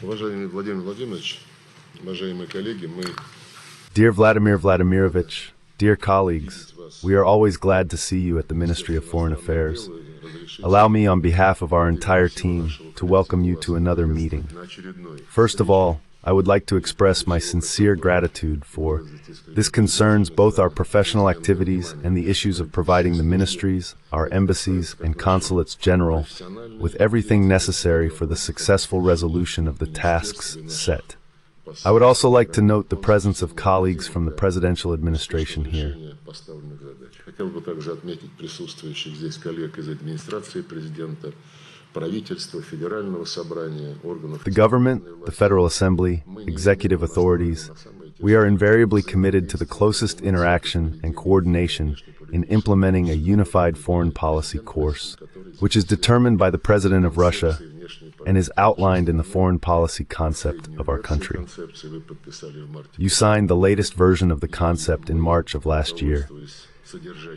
Уважаемый Владимир Владимирович, уважаемые коллеги, мы Dear Vladimir Vladimirovich, dear colleagues, we are always glad to see you at the Ministry of Foreign Affairs. Allow me, on behalf of our entire team, to welcome you to another meeting. First of all, I would like to express my sincere gratitude for this concerns both our professional activities and the issues of providing the ministries, our embassies, and consulates general with everything necessary for the successful resolution of the tasks set. I would also like to note the presence of colleagues from the presidential administration here. Хотел бы также отметить присутствующих здесь коллег из администрации президента, правительства, федерального собрания, органов. The government, the Federal Assembly, executive authorities, we are invariably committed to the closest interaction and coordination in implementing a unified foreign policy course, which is determined by the President of Russia and is outlined in the foreign policy concept of our country. You signed the latest version of the concept in March of last year.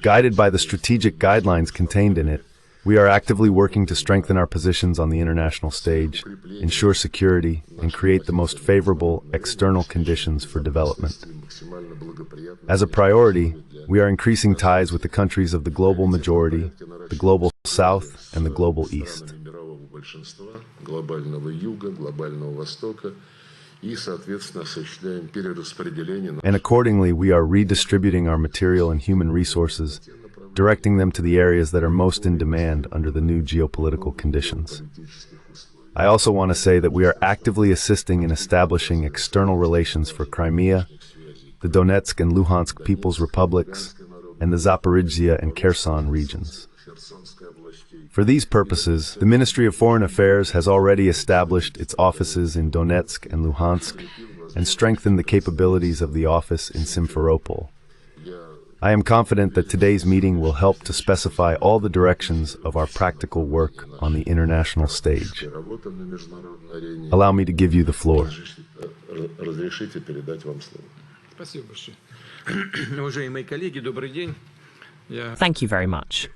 Guided by the strategic guidelines contained in it, we are actively working to strengthen our positions on the international stage, ensure security, and create the most favorable external conditions for development. As a priority, we are increasing ties with the countries of the global majority, the global south, and the global east. And accordingly, we are redistributing our material and human resources, directing them to the areas that are most in demand under the new geopolitical conditions. I also want to say that we are actively assisting in establishing external relations for Crimea, the Donetsk and Luhansk People's Republics, and the Zaporizhzhia and Kherson regions. For these purposes, the Ministry of Foreign Affairs has already established its offices in Donetsk and Luhansk and strengthened the capabilities of the office in Simferopol. I am confident that today's meeting will help to specify all the directions of our practical work on the international stage. Allow me to give you the floor. Thank you very much.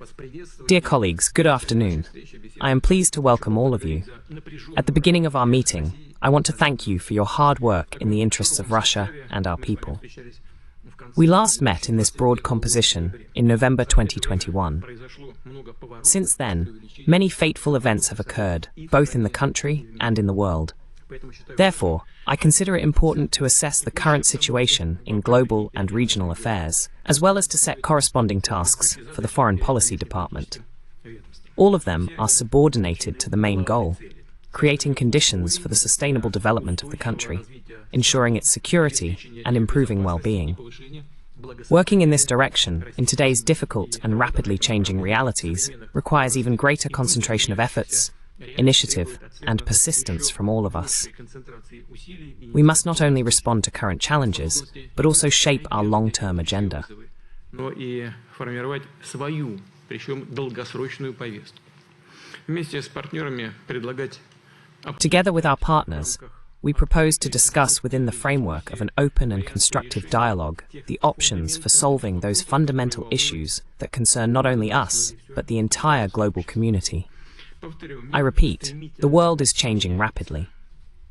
Dear colleagues, good afternoon. I am pleased to welcome all of you. At the beginning of our meeting, I want to thank you for your hard work in the interests of Russia and our people. We last met in this broad composition in November 2021. Since then, many fateful events have occurred, both in the country and in the world. Therefore, I consider it important to assess the current situation in global and regional affairs, as well as to set corresponding tasks for the Foreign Policy Department. All of them are subordinated to the main goal, creating conditions for the sustainable development of the country, ensuring its security and improving well-being. Working in this direction, in today's difficult and rapidly changing realities, requires even greater concentration of efforts, initiative, and persistence from all of us. We must not only respond to current challenges, but also shape our long-term agenda. Together with our partners, we propose to discuss within the framework of an open and constructive dialogue the options for solving those fundamental issues that concern not only us, but the entire global community. I repeat, the world is changing rapidly.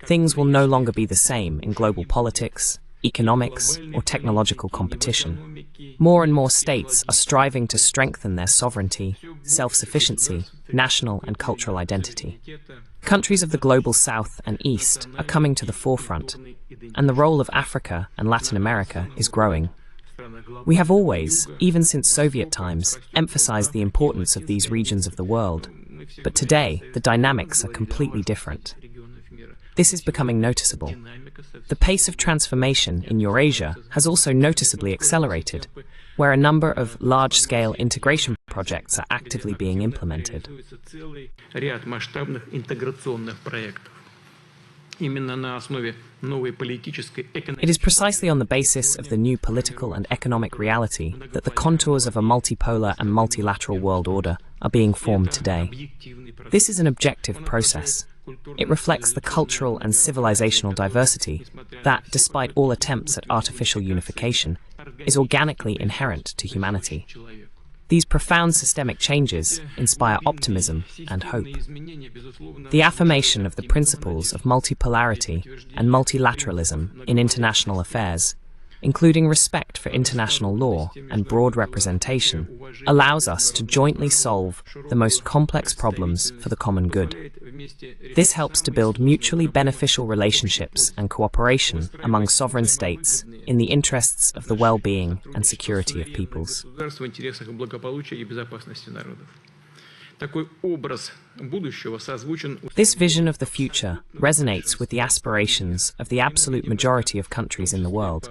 Things will no longer be the same in global politics, economics, or technological competition. More and more states are striving to strengthen their sovereignty, self-sufficiency, national and cultural identity. Countries of the global South and East are coming to the forefront, and the role of Africa and Latin America is growing. We have always, even since Soviet times, emphasized the importance of these regions of the world, but today the dynamics are completely different. This is becoming noticeable. The pace of transformation in Eurasia has also noticeably accelerated, where a number of large-scale integration projects are actively being implemented. It is precisely on the basis of the new political and economic reality that the contours of a multipolar and multilateral world order are being formed today. This is an objective process. It reflects the cultural and civilizational diversity that, despite all attempts at artificial unification, is organically inherent to humanity. These profound systemic changes inspire optimism and hope. The affirmation of the principles of multipolarity and multilateralism in international affairs, including respect for international law and broad representation, allows us to jointly solve the most complex problems for the common good. This helps to build mutually beneficial relationships and cooperation among sovereign states in the interests of the well-being and security of peoples. This vision of the future resonates with the aspirations of the absolute majority of countries in the world,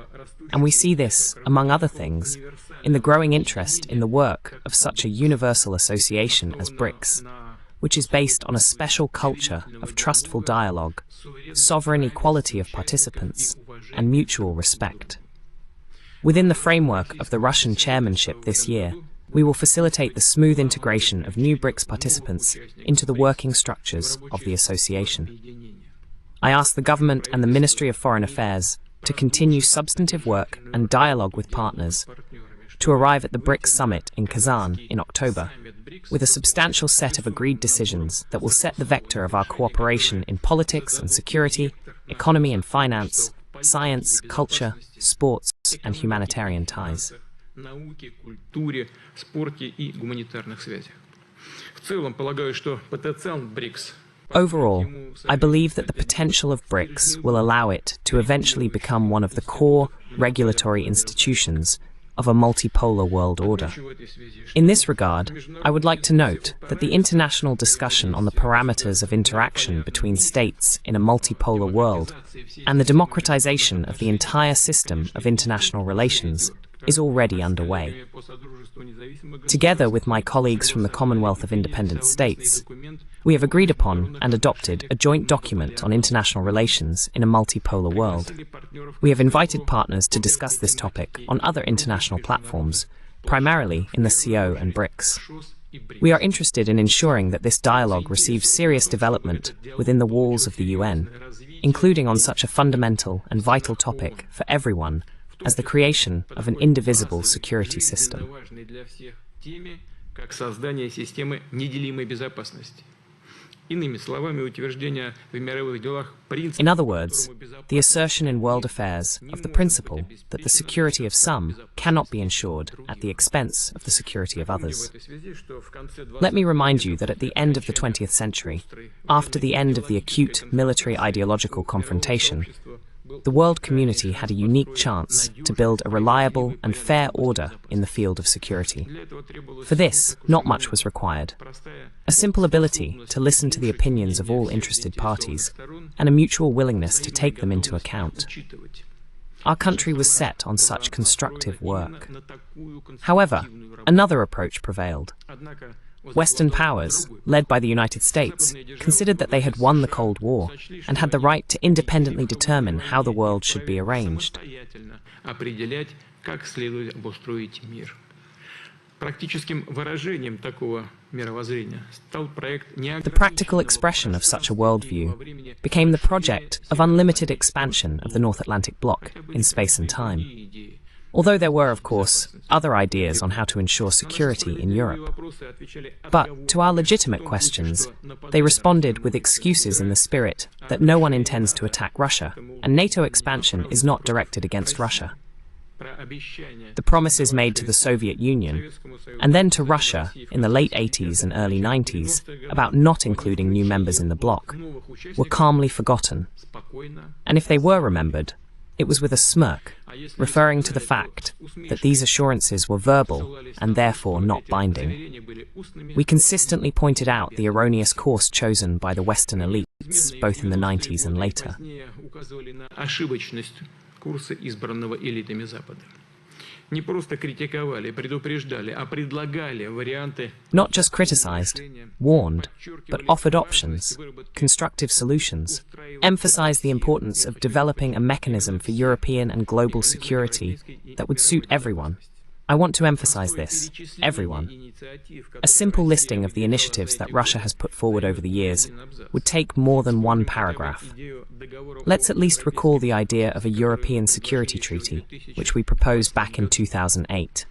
and we see this, among other things, in the growing interest in the work of such a universal association as BRICS, which is based on a special culture of trustful dialogue, sovereign equality of participants, and mutual respect. Within the framework of the Russian chairmanship this year, we will facilitate the smooth integration of new BRICS participants into the working structures of the association. I ask the government and the Ministry of Foreign Affairs to continue substantive work and dialogue with partners to arrive at the BRICS summit in Kazan in October with a substantial set of agreed decisions that will set the vector of our cooperation in politics and security, economy and finance, science, culture, sports, and humanitarian ties. Науке, культуре, спорте и гуманитарных связях. В целом, полагаю, что потенциал БРИКС. Overall, I believe that the potential of BRICS will allow it to eventually become one of the core regulatory institutions of a multipolar world order. In this regard, I would like to note that the international discussion on the parameters of interaction between states in a multipolar world and the democratization of the entire system of international relations is already underway. Together with my colleagues from the Commonwealth of Independent States, we have agreed upon and adopted a joint document on international relations in a multipolar world. We have invited partners to discuss this topic on other international platforms, primarily in the CO and BRICS. We are interested in ensuring that this dialogue receives serious development within the walls of the UN, including on such a fundamental and vital topic for everyone as the creation of an indivisible security system. In other words, the assertion in world affairs of the principle that the security of some cannot be ensured at the expense of the security of others. Let me remind you that at the end of the 20th century, after the end of the acute military ideological confrontation, the world community had a unique chance to build a reliable and fair order in the field of security. For this, not much was required. A simple ability to listen to the opinions of all interested parties, and a mutual willingness to take them into account. Our country was set on such constructive work. However, another approach prevailed. Western powers, led by the United States, considered that they had won the Cold War and had the right to independently determine how the world should be arranged. The practical expression of such a worldview became the project of unlimited expansion of the North Atlantic Bloc in space and time. Although there were, of course, other ideas on how to ensure security in Europe. But to our legitimate questions, they responded with excuses in the spirit that no one intends to attack Russia, and NATO expansion is not directed against Russia. The promises made to the Soviet Union, and then to Russia in the late 80s and early 90s about not including new members in the bloc, were calmly forgotten. And if they were remembered, it was with a smirk, referring to the fact that these assurances were verbal and therefore not binding. We consistently pointed out the erroneous course chosen by the Western elites, both in the 90s and later. Not just criticized, warned, but offered options, constructive solutions, emphasized the importance of developing a mechanism for European and global security that would suit everyone. I want to emphasize this, everyone. A simple listing of the initiatives that Russia has put forward over the years would take more than one paragraph. Let's at least recall the idea of a European security treaty, which we proposed back in 2008.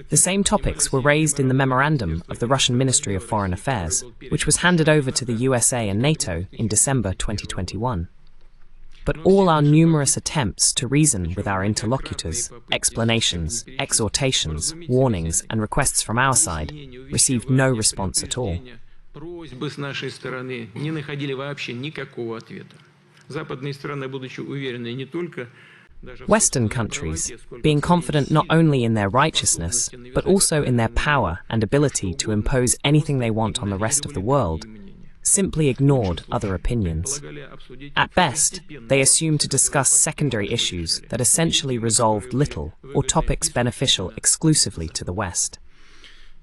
The same topics were raised in the memorandum of the Russian Ministry of Foreign Affairs, which was handed over to the USA and NATO in December 2021. But all our numerous attempts to reason with our interlocutors, explanations, exhortations, warnings, and requests from our side received no response at all. Просьбы с нашей стороны не находили вообще никакого ответа. Западные страны, будучи уверены не только Western countries, being confident not only in their righteousness, but also in their power and ability to impose anything they want on the rest of the world, simply ignored other opinions. At best, they assumed to discuss secondary issues that essentially resolved little or topics beneficial exclusively to the West.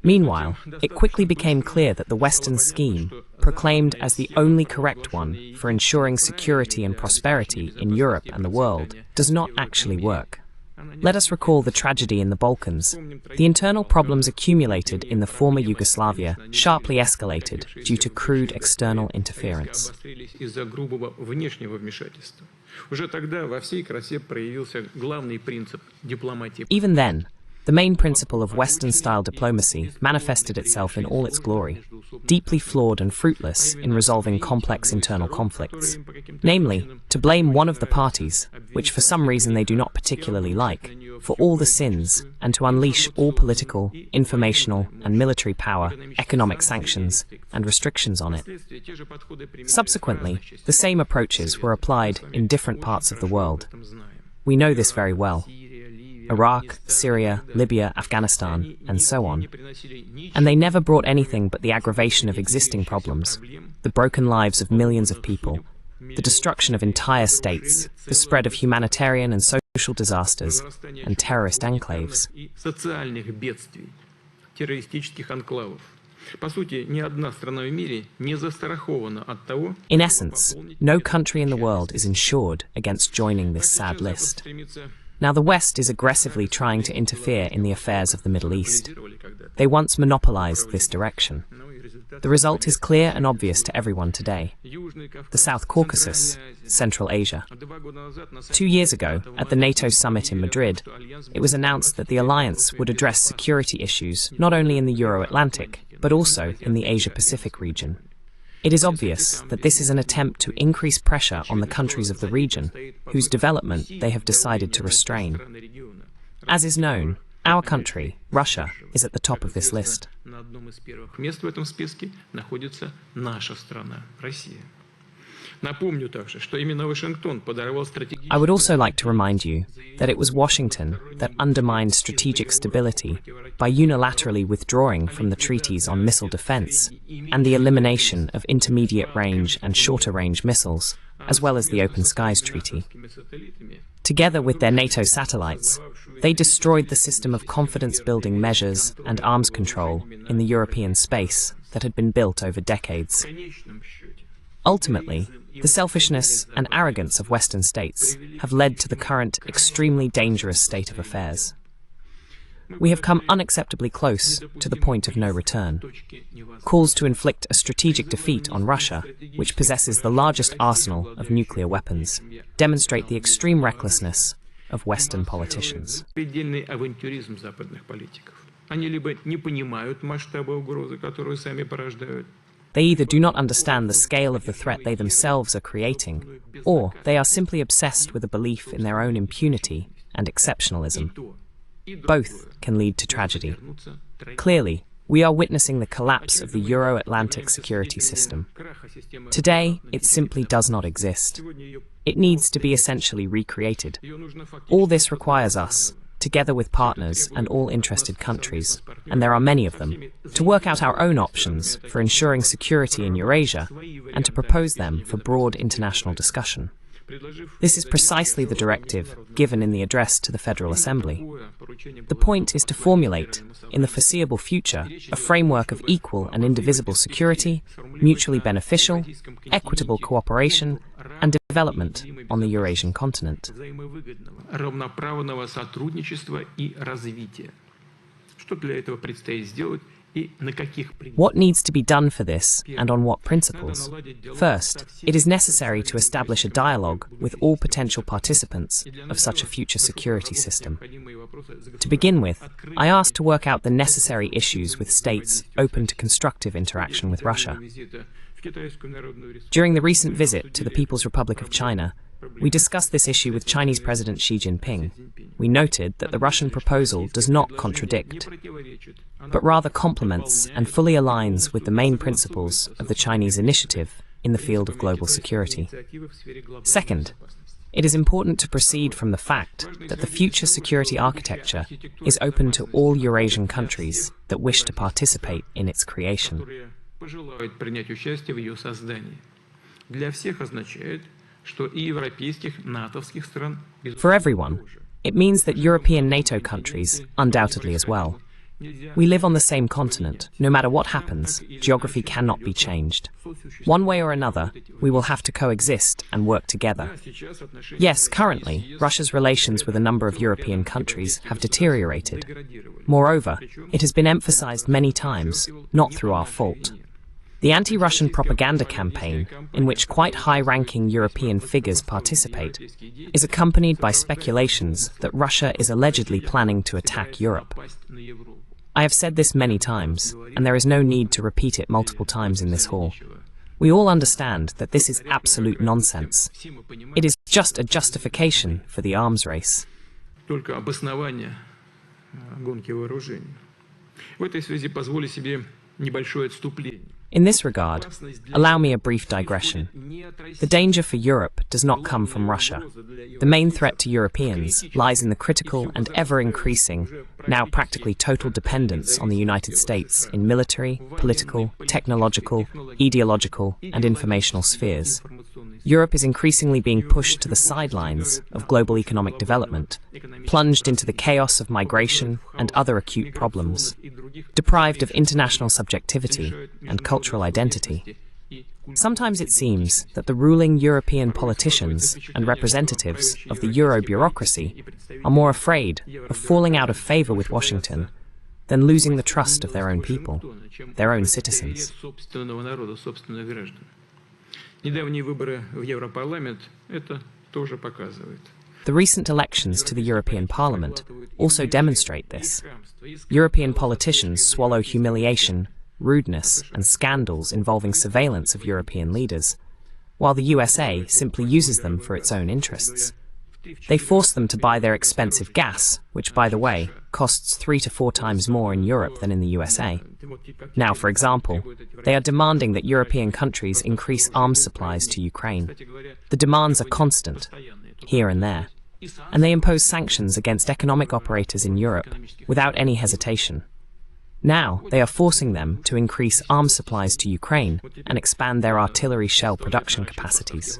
Meanwhile, it quickly became clear that the Western scheme, proclaimed as the only correct one for ensuring security and prosperity in Europe and the world, does not actually work. Let us recall the tragedy in the Balkans. The internal problems accumulated in the former Yugoslavia sharply escalated due to crude external interference. Even then, the main principle of Western-style diplomacy manifested itself in all its glory, deeply flawed and fruitless in resolving complex internal conflicts. Namely, to blame one of the parties, which for some reason they do not particularly like, for all the sins, and to unleash all political, informational, and military power, economic sanctions, and restrictions on it. Subsequently, the same approaches were applied in different parts of the world. We know this very well. Iraq, Syria, Libya, Afghanistan, and so on. And they never brought anything but the aggravation of existing problems, the broken lives of millions of people, the destruction of entire states, the spread of humanitarian and social disasters, and terrorist enclaves. In essence, no country in the world is insured against joining this sad list. Now the West is aggressively trying to interfere in the affairs of the Middle East. They once monopolized this direction. The result is clear and obvious to everyone today. The South Caucasus, Central Asia. 2 years ago, at the NATO summit in Madrid, it was announced that the alliance would address security issues not only in the Euro-Atlantic, but also in the Asia-Pacific region. It is obvious that this is an attempt to increase pressure on the countries of the region, whose development they have decided to restrain. As is known, our country, Russia, is at the top of this list. I would also like to remind you that it was Washington that undermined strategic stability by unilaterally withdrawing from the treaties on missile defense and the elimination of intermediate-range and shorter-range missiles, as well as the Open Skies Treaty. Together with their NATO satellites, they destroyed the system of confidence-building measures and arms control in the European space that had been built over decades. Ultimately, the selfishness and arrogance of Western states have led to the current extremely dangerous state of affairs. We have come unacceptably close to the point of no return. Calls to inflict a strategic defeat on Russia, which possesses the largest arsenal of nuclear weapons, demonstrate the extreme recklessness of Western politicians. They either do not understand the scale of the threat they themselves are creating, or they are simply obsessed with a belief in their own impunity and exceptionalism. Both can lead to tragedy. Clearly, we are witnessing the collapse of the Euro-Atlantic security system. Today, it simply does not exist. It needs to be essentially recreated. All this requires us, together with partners and all interested countries, and there are many of them, to work out our own options for ensuring security in Eurasia and to propose them for broad international discussion. This is precisely the directive given in the address to the Federal Assembly. The point is to formulate, in the foreseeable future, a framework of equal and indivisible security, mutually beneficial, equitable cooperation, and development on the Eurasian continent. What needs to be done for this, and on what principles? First, it is necessary to establish a dialogue with all potential participants of such a future security system. To begin with, I asked to work out the necessary issues with states open to constructive interaction with Russia. During the recent visit to the People's Republic of China, we discussed this issue with Chinese President Xi Jinping. We noted that the Russian proposal does not contradict, but rather complements and fully aligns with the main principles of the Chinese initiative in the field of global security. Second, it is important to proceed from the fact that the future security architecture is open to all Eurasian countries that wish to participate in its creation. For everyone, it means that European NATO countries, undoubtedly as well. We live on the same continent. No matter what happens, geography cannot be changed. One way or another, we will have to coexist and work together. Yes, currently, Russia's relations with a number of European countries have deteriorated. Moreover, it has been emphasized many times, not through our fault. The anti-Russian propaganda campaign, in which quite high-ranking European figures participate, is accompanied by speculations that Russia is allegedly planning to attack Europe. I have said this many times, and there is no need to repeat it multiple times in this hall. We all understand that this is absolute nonsense. It is just a justification for the arms race. In this regard, allow me a brief digression. The danger for Europe does not come from Russia. The main threat to Europeans lies in the critical and ever-increasing, now practically total dependence on the United States in military, political, technological, ideological, and informational spheres. Europe is increasingly being pushed to the sidelines of global economic development, plunged into the chaos of migration and other acute problems, deprived of international subjectivity and cultural identity. Sometimes it seems that the ruling European politicians and representatives of the Euro bureaucracy are more afraid of falling out of favor with Washington than losing the trust of their own people, their own citizens. The recent elections to the European Parliament also demonstrate this. European politicians swallow humiliation, rudeness, and scandals involving surveillance of European leaders, while the USA simply uses them for its own interests. They force them to buy their expensive gas, which, by the way, costs 3 to 4 times more in Europe than in the USA. Now, for example, they are demanding that European countries increase arms supplies to Ukraine. The demands are constant, here and there, and they impose sanctions against economic operators in Europe without any hesitation. Now, they are forcing them to increase arms supplies to Ukraine and expand their artillery shell production capacities.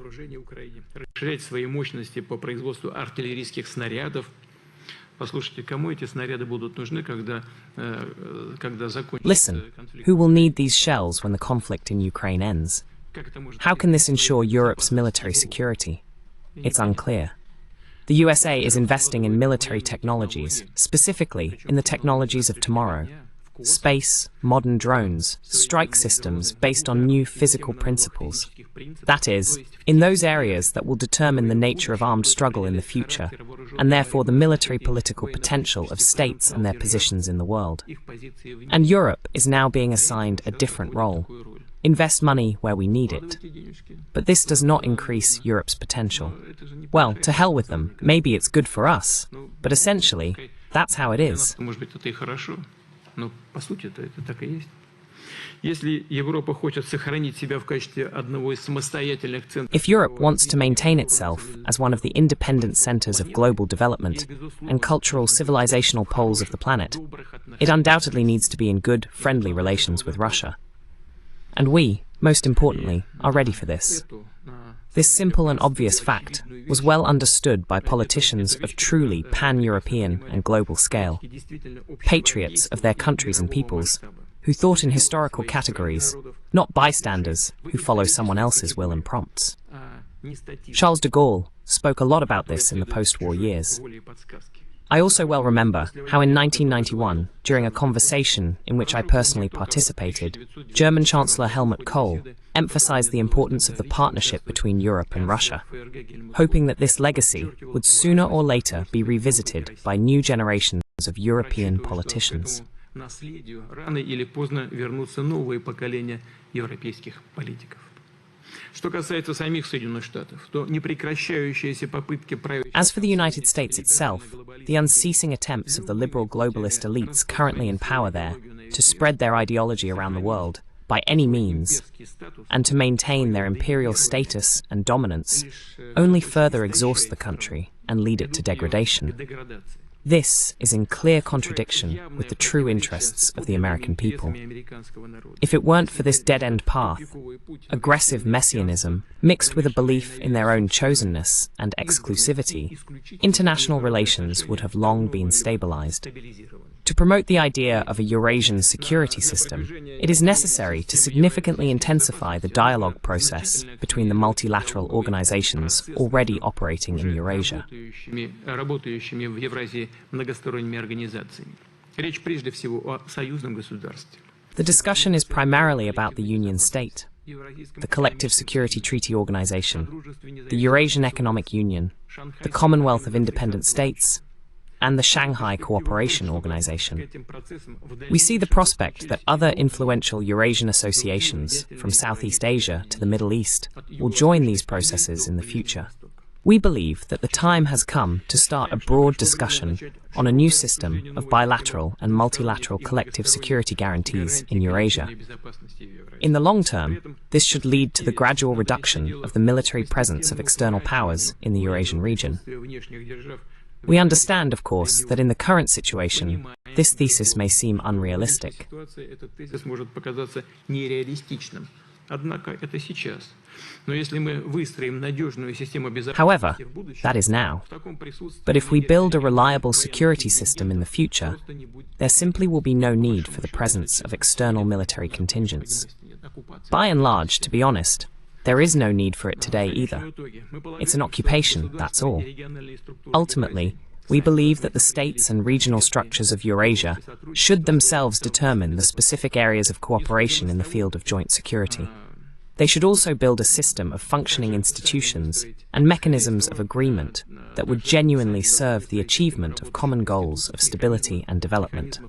Listen, who will need these shells when the conflict in Ukraine ends? How can this ensure Europe's military security? It's unclear. The USA is investing in military technologies, specifically in the technologies of tomorrow. Space, modern drones, strike systems based on new physical principles. That is, in those areas that will determine the nature of armed struggle in the future, and therefore the military political potential of states and their positions in the world. And Europe is now being assigned a different role. Invest money where we need it. But this does not increase Europe's potential. Well, to hell with them. Maybe it's good for us, but essentially, that's how it is. If Europe wants to maintain itself as one of the independent centers of global development and cultural civilizational poles of the planet, it undoubtedly needs to be in good, friendly relations with Russia. And we, most importantly, are ready for this. This simple and obvious fact was well understood by politicians of truly pan-European and global scale, patriots of their countries and peoples, who thought in historical categories, not bystanders who follow someone else's will and prompts. Charles de Gaulle spoke a lot about this in the post-war years. I also well remember how in 1991, during a conversation in which I personally participated, German Chancellor Helmut Kohl emphasized the importance of the partnership between Europe and Russia, hoping that this legacy would sooner or later be revisited by new generations of European politicians. Рано или поздно вернутся новые поколения европейских политиков. Что касается самих Соединенных Штатов, то непрекращающиеся попытки править... As for the United States itself, the unceasing attempts of the liberal globalist elites currently in power there to spread their ideology around the world by any means and to maintain their imperial status and dominance only further exhaust the country and lead it to degradation. This is in clear contradiction with the true interests of the American people. If it weren't for this dead-end path, aggressive messianism mixed with a belief in their own chosenness and exclusivity, international relations would have long been stabilized. To promote the idea of a Eurasian security system, it is necessary to significantly intensify the dialogue process between the multilateral organizations already operating in Eurasia. The discussion is primarily about the Union State, the Collective Security Treaty Organization, the Eurasian Economic Union, the Commonwealth of Independent States, and the Shanghai Cooperation Organization. We see the prospect that other influential Eurasian associations, from Southeast Asia to the Middle East, will join these processes in the future. We believe that the time has come to start a broad discussion on a new system of bilateral and multilateral collective security guarantees in Eurasia. In the long term, this should lead to the gradual reduction of the military presence of external powers in the Eurasian region. We understand, of course, that in the current situation, this thesis may seem unrealistic. However, that is now. But if we build a reliable security system in the future, there simply will be no need for the presence of external military contingents. By and large, to be honest, there is no need for it today either. It's an occupation, that's all. Ultimately, we believe that the states and regional structures of Eurasia should themselves determine the specific areas of cooperation in the field of joint security. They should also build a system of functioning institutions and mechanisms of agreement that would genuinely serve the achievement of common goals of stability and development.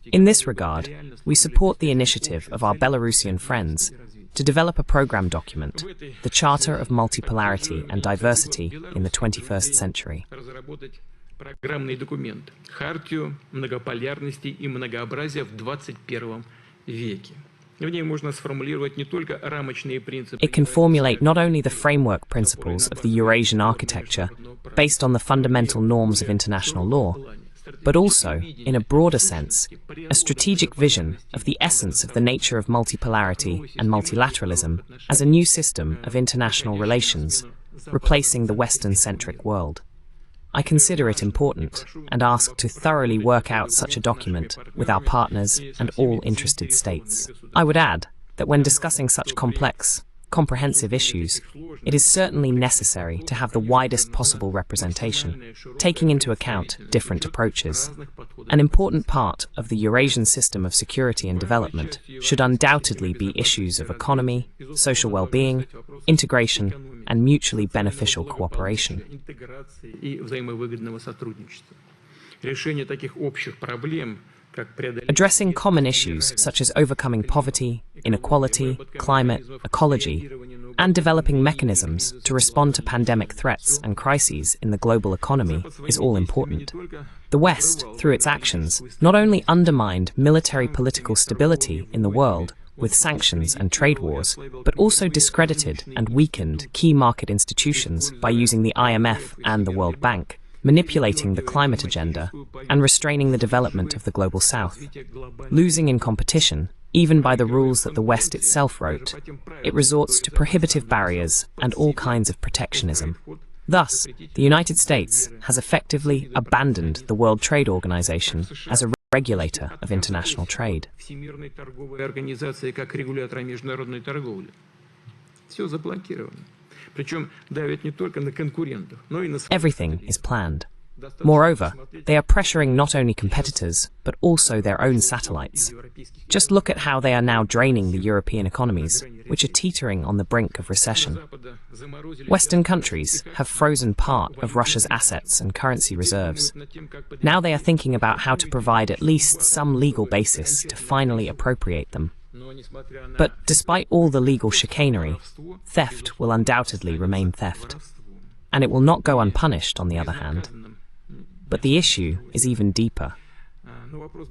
In this regard, we support the initiative of our Belarusian friends to develop a program document, the Charter of Multipolarity and Diversity in the 21st Century. Программный документ, Хартию многополярности и многообразия в 21 веке. В ней можно сформулировать не только рамочные принципы. It can formulate not only the framework principles of the Eurasian architecture based on the fundamental norms of international law, but also, in a broader sense, a strategic vision of the essence of the nature of multipolarity and multilateralism as a new system of international relations, replacing the Western-centric world. I consider it important and ask to thoroughly work out such a document with our partners and all interested states. I would add that when discussing such complex, comprehensive issues, it is certainly necessary to have the widest possible representation, taking into account different approaches. An important part of the Eurasian system of security and development should undoubtedly be issues of economy, social well-being, integration, and mutually beneficial cooperation. Addressing common issues such as overcoming poverty, inequality, climate, ecology, and developing mechanisms to respond to pandemic threats and crises in the global economy is all important. The West, through its actions, not only undermined military political stability in the world with sanctions and trade wars, but also discredited and weakened key market institutions by using the IMF and the World Bank, manipulating the climate agenda, and restraining the development of the Global South. Losing in competition, even by the rules that the West itself wrote, it resorts to prohibitive barriers and all kinds of protectionism. Thus, the United States has effectively abandoned the World Trade Organization as a regulator of international trade. Everything is planned. Moreover, they are pressuring not only competitors, but also their own satellites. Just look at how they are now draining the European economies, which are teetering on the brink of recession. Western countries have frozen part of Russia's assets and currency reserves. Now they are thinking about how to provide at least some legal basis to finally appropriate them. But despite all the legal chicanery, theft will undoubtedly remain theft. And it will not go unpunished, on the other hand. But the issue is even deeper.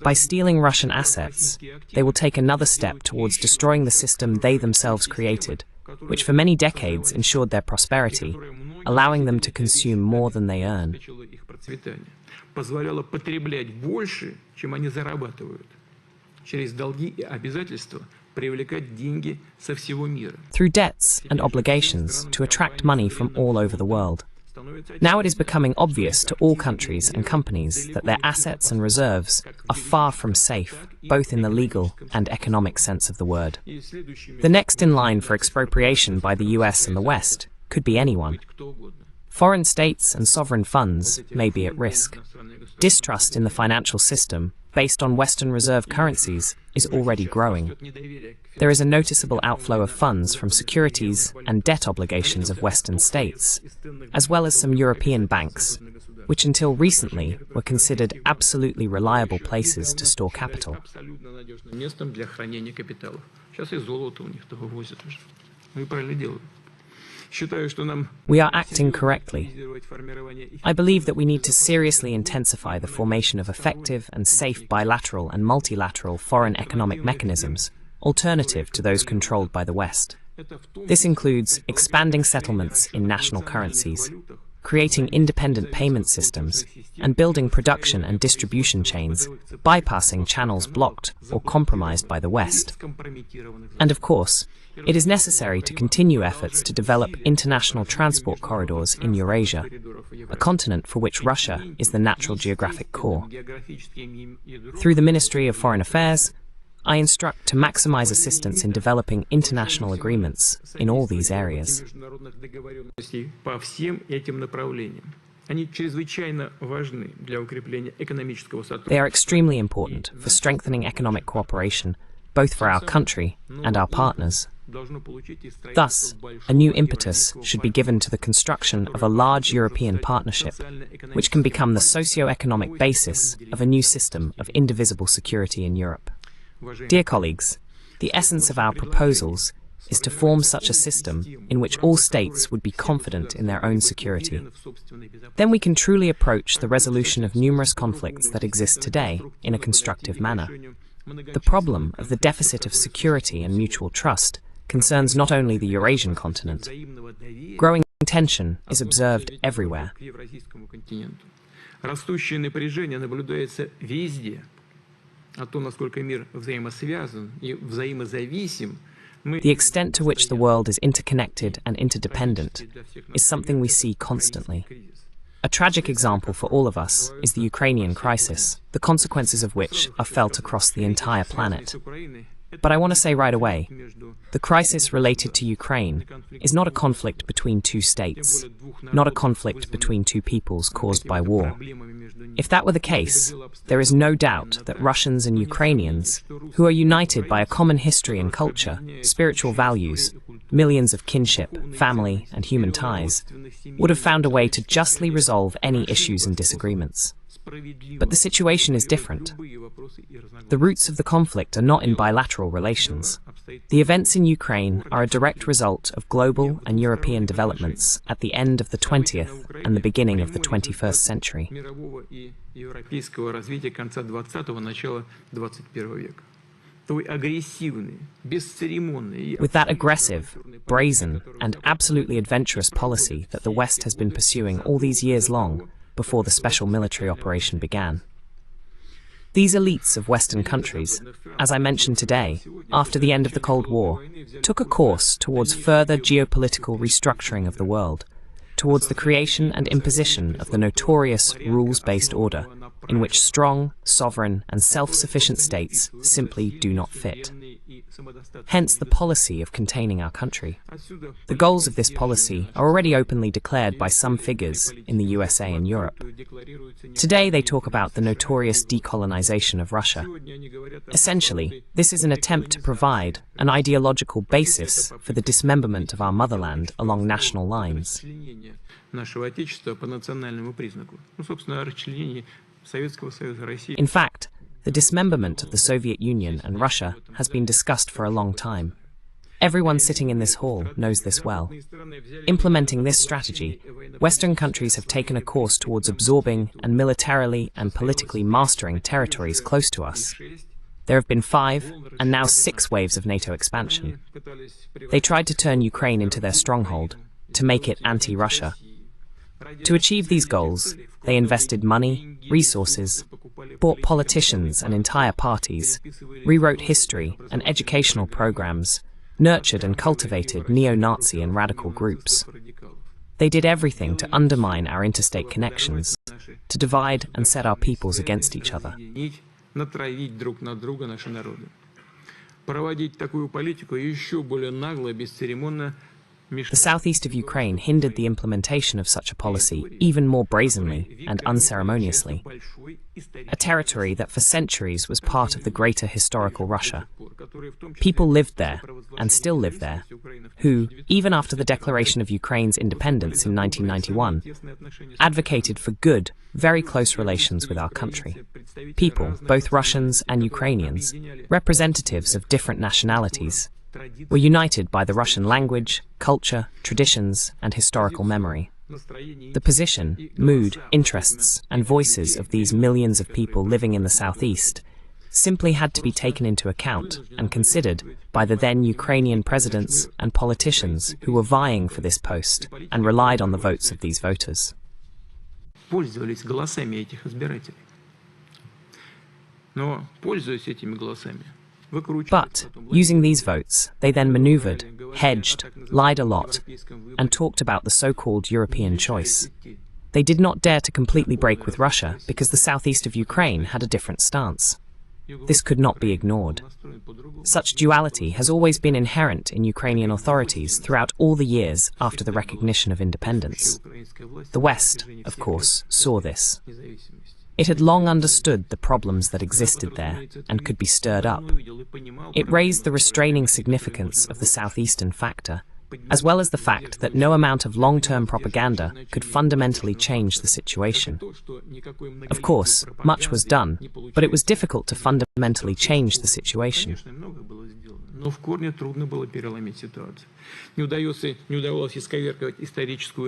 By stealing Russian assets, they will take another step towards destroying the system they themselves created, which for many decades ensured their prosperity, allowing them to consume more than they earn. Through debts and obligations to attract money from all over the world. Now it is becoming obvious to all countries and companies that their assets and reserves are far from safe, both in the legal and economic sense of the word. The next in line for expropriation by the US and the West could be anyone. Foreign states and sovereign funds may be at risk. Distrust in the financial system, based on Western reserve currencies, is already growing. There is a noticeable outflow of funds from securities and debt obligations of Western states, as well as some European banks, which until recently were considered absolutely reliable places to store capital. We are acting correctly. I believe that we need to seriously intensify the formation of effective and safe bilateral and multilateral foreign economic mechanisms, alternative to those controlled by the West. This includes expanding settlements in national currencies, creating independent payment systems, and building production and distribution chains, bypassing channels blocked or compromised by the West. And of course, it is necessary to continue efforts to develop international transport corridors in Eurasia, a continent for which Russia is the natural geographic core. Through the Ministry of Foreign Affairs, I instruct to maximize assistance in developing international agreements in all these areas. They are extremely important for strengthening economic cooperation, both for our country and our partners. Thus, a new impetus should be given to the construction of a large European partnership, which can become the socio-economic basis of a new system of indivisible security in Europe. Dear colleagues, the essence of our proposals is to form such a system in which all states would be confident in their own security. Then we can truly approach the resolution of numerous conflicts that exist today in a constructive manner. The problem of the deficit of security and mutual trust concerns not only the Eurasian continent. Growing tension is observed everywhere. The extent to which the world is interconnected and interdependent is something we see constantly. A tragic example for all of us is the Ukrainian crisis, the consequences of which are felt across the entire planet. But I want to say right away, the crisis related to Ukraine is not a conflict between two states, not a conflict between two peoples caused by war. If that were the case, there is no doubt that Russians and Ukrainians, who are united by a common history and culture, spiritual values, millions of kinship, family, and human ties, would have found a way to justly resolve any issues and disagreements. But the situation is different. The roots of the conflict are not in bilateral relations. The events in Ukraine are a direct result of global and European developments at the end of the 20th and the beginning of the 21st century. With that aggressive, brazen, and absolutely adventurous policy that the West has been pursuing all these years long, before the special military operation began. These elites of Western countries, as I mentioned today, after the end of the Cold War, took a course towards further geopolitical restructuring of the world, towards the creation and imposition of the notorious rules-based order, in which strong, sovereign, and self-sufficient states simply do not fit. hence the policy of containing our country. The goals of this policy are already openly declared by some figures in the USA and Europe. Today they talk about the notorious decolonization of Russia. Essentially, this is an attempt to provide an ideological basis for the dismemberment of our motherland along national lines. In fact, the dismemberment of the Soviet Union and Russia has been discussed for a long time. Everyone sitting in this hall knows this well. Implementing this strategy, Western countries have taken a course towards absorbing and militarily and politically mastering territories close to us. There have been 5 and now 6 waves of NATO expansion. They tried to turn Ukraine into their stronghold, to make it anti-Russia. To achieve these goals, they invested money, resources, bought politicians and entire parties, rewrote history and educational programs, nurtured and cultivated neo-Nazi and radical groups. They did everything to undermine our interstate connections, to divide and set our peoples against each other. The southeast of Ukraine hindered the implementation of such a policy even more brazenly and unceremoniously. A territory that for centuries was part of the greater historical Russia. People lived there, and still live there, who, even after the declaration of Ukraine's independence in 1991, advocated for good, very close relations with our country. People, both Russians and Ukrainians, representatives of different nationalities, were united by the Russian language, culture, traditions, and historical memory. The position, mood, interests, and voices of these millions of people living in the southeast simply had to be taken into account and considered by the then Ukrainian presidents and politicians who were vying for this post and relied on the votes of these voters. But, using these votes, they then maneuvered, hedged, lied a lot, and talked about the so-called European choice. They did not dare to completely break with Russia because the southeast of Ukraine had a different stance. This could not be ignored. Such duality has always been inherent in Ukrainian authorities throughout all the years after the recognition of independence. The West, of course, saw this. It had long understood the problems that existed there and could be stirred up. It raised the restraining significance of the southeastern factor, as well as the fact that no amount of long-term propaganda could fundamentally change the situation. Of course, much was done, but it was difficult to fundamentally change the situation.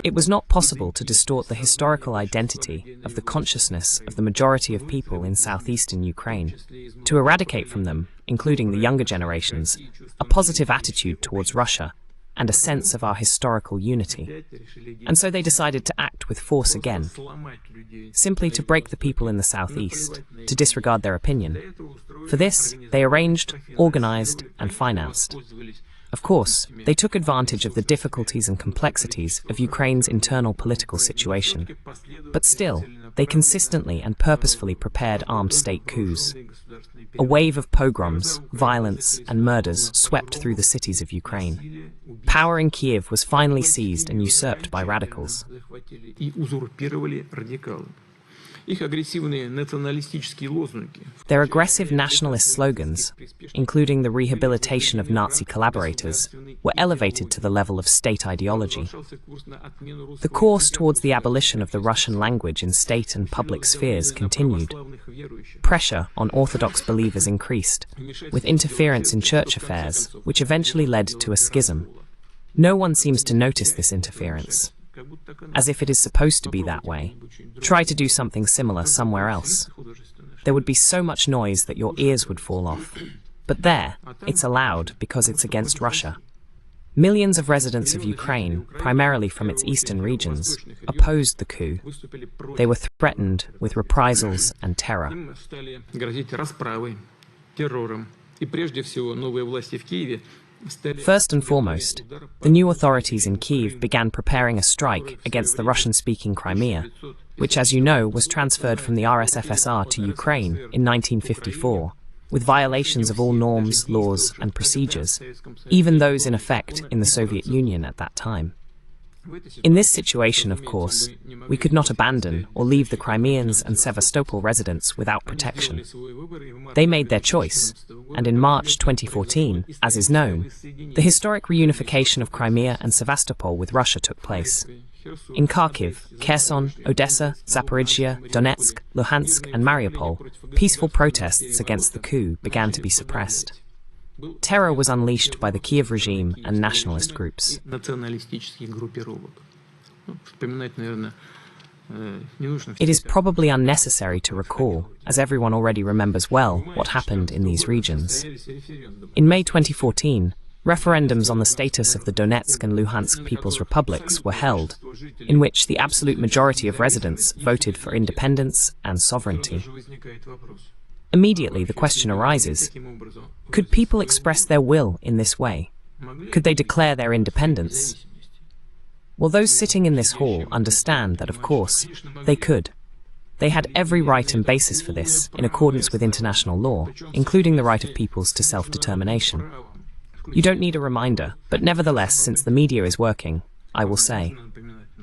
It was not possible to distort the historical identity of the consciousness of the majority of people in southeastern Ukraine, to eradicate from them, including the younger generations, a positive attitude towards Russia and a sense of our historical unity. And so they decided to act with force again, simply to break the people in the southeast, to disregard their opinion. For this, they arranged, organized, and financed. Of course, they took advantage of the difficulties and complexities of Ukraine's internal political situation. But still, they consistently and purposefully prepared armed state coups. A wave of pogroms, violence, and murders swept through the cities of Ukraine. Power in Kiev was finally seized and usurped by radicals. Their aggressive nationalist slogans, including the rehabilitation of Nazi collaborators, were elevated to the level of state ideology. The course towards the abolition of the Russian language in state and public spheres continued. Pressure on Orthodox believers increased, with interference in church affairs, which eventually led to a schism. No one seems to notice this interference, as if it is supposed to be that way. Try to do something similar somewhere else. There would be so much noise that your ears would fall off. But there, it's allowed because it's against Russia. Millions of residents of Ukraine, primarily from its eastern regions, opposed the coup. They were threatened with reprisals and terror. First and foremost, the new authorities in Kyiv began preparing a strike against the Russian-speaking Crimea, which, as you know, was transferred from the RSFSR to Ukraine in 1954. with violations of all norms, laws, and procedures, even those in effect in the Soviet Union at that time. In this situation, of course, we could not abandon or leave the Crimeans and Sevastopol residents without protection. They made their choice, and in March 2014, as is known, the historic reunification of Crimea and Sevastopol with Russia took place. In Kharkiv, Kherson, Odessa, Zaporizhia, Donetsk, Luhansk, and Mariupol, peaceful protests against the coup began to be suppressed. Terror was unleashed by the Kiev regime and nationalist groups. It is probably unnecessary to recall, as everyone already remembers well, what happened in these regions. In May 2014, referendums on the status of the Donetsk and Luhansk People's Republics were held, in which the absolute majority of residents voted for independence and sovereignty. Immediately, the question arises, could people express their will in this way? Could they declare their independence? Well, those sitting in this hall understand that, of course, they could. They had every right and basis for this, in accordance with international law, including the right of peoples to self-determination. You don't need a reminder, but nevertheless, since the media is working, I will say.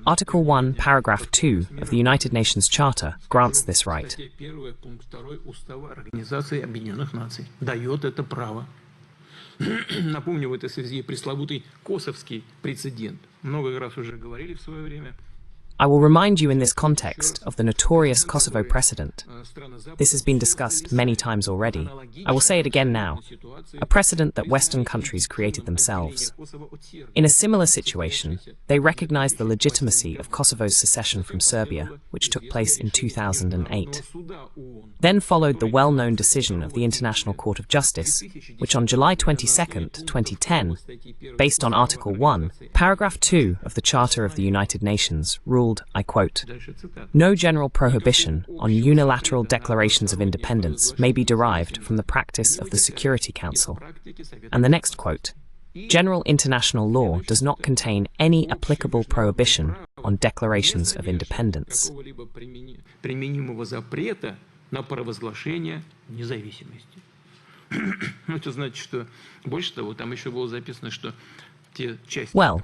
Article 1, Paragraph 2 of the United Nations Charter grants this right. Напомню в этой связи пресловутый косовский прецедент. Много раз уже говорили в свое время. I will remind you in this context of the notorious Kosovo precedent. This has been discussed many times already. I will say it again now. A precedent that Western countries created themselves. In a similar situation, they recognized the legitimacy of Kosovo's secession from Serbia, which took place in 2008. Then followed the well-known decision of the International Court of Justice, which on July 22, 2010, based on Article 1, Paragraph 2 of the Charter of the United Nations, ruled, I quote, "No general prohibition on unilateral declarations of independence may be derived from the practice of the Security Council." And the next quote, "General international law does not contain any applicable prohibition on declarations of independence." Well,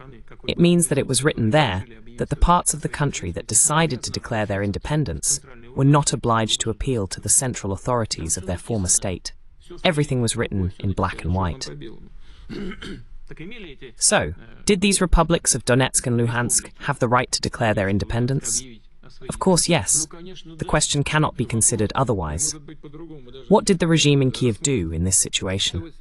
it means that it was written there that the parts of the country that decided to declare their independence were not obliged to appeal to the central authorities of their former state. Everything was written in black and white. So, did these republics of Donetsk and Luhansk have the right to declare their independence? Of course, yes. The question cannot be considered otherwise. What did the regime in Kiev do in this situation?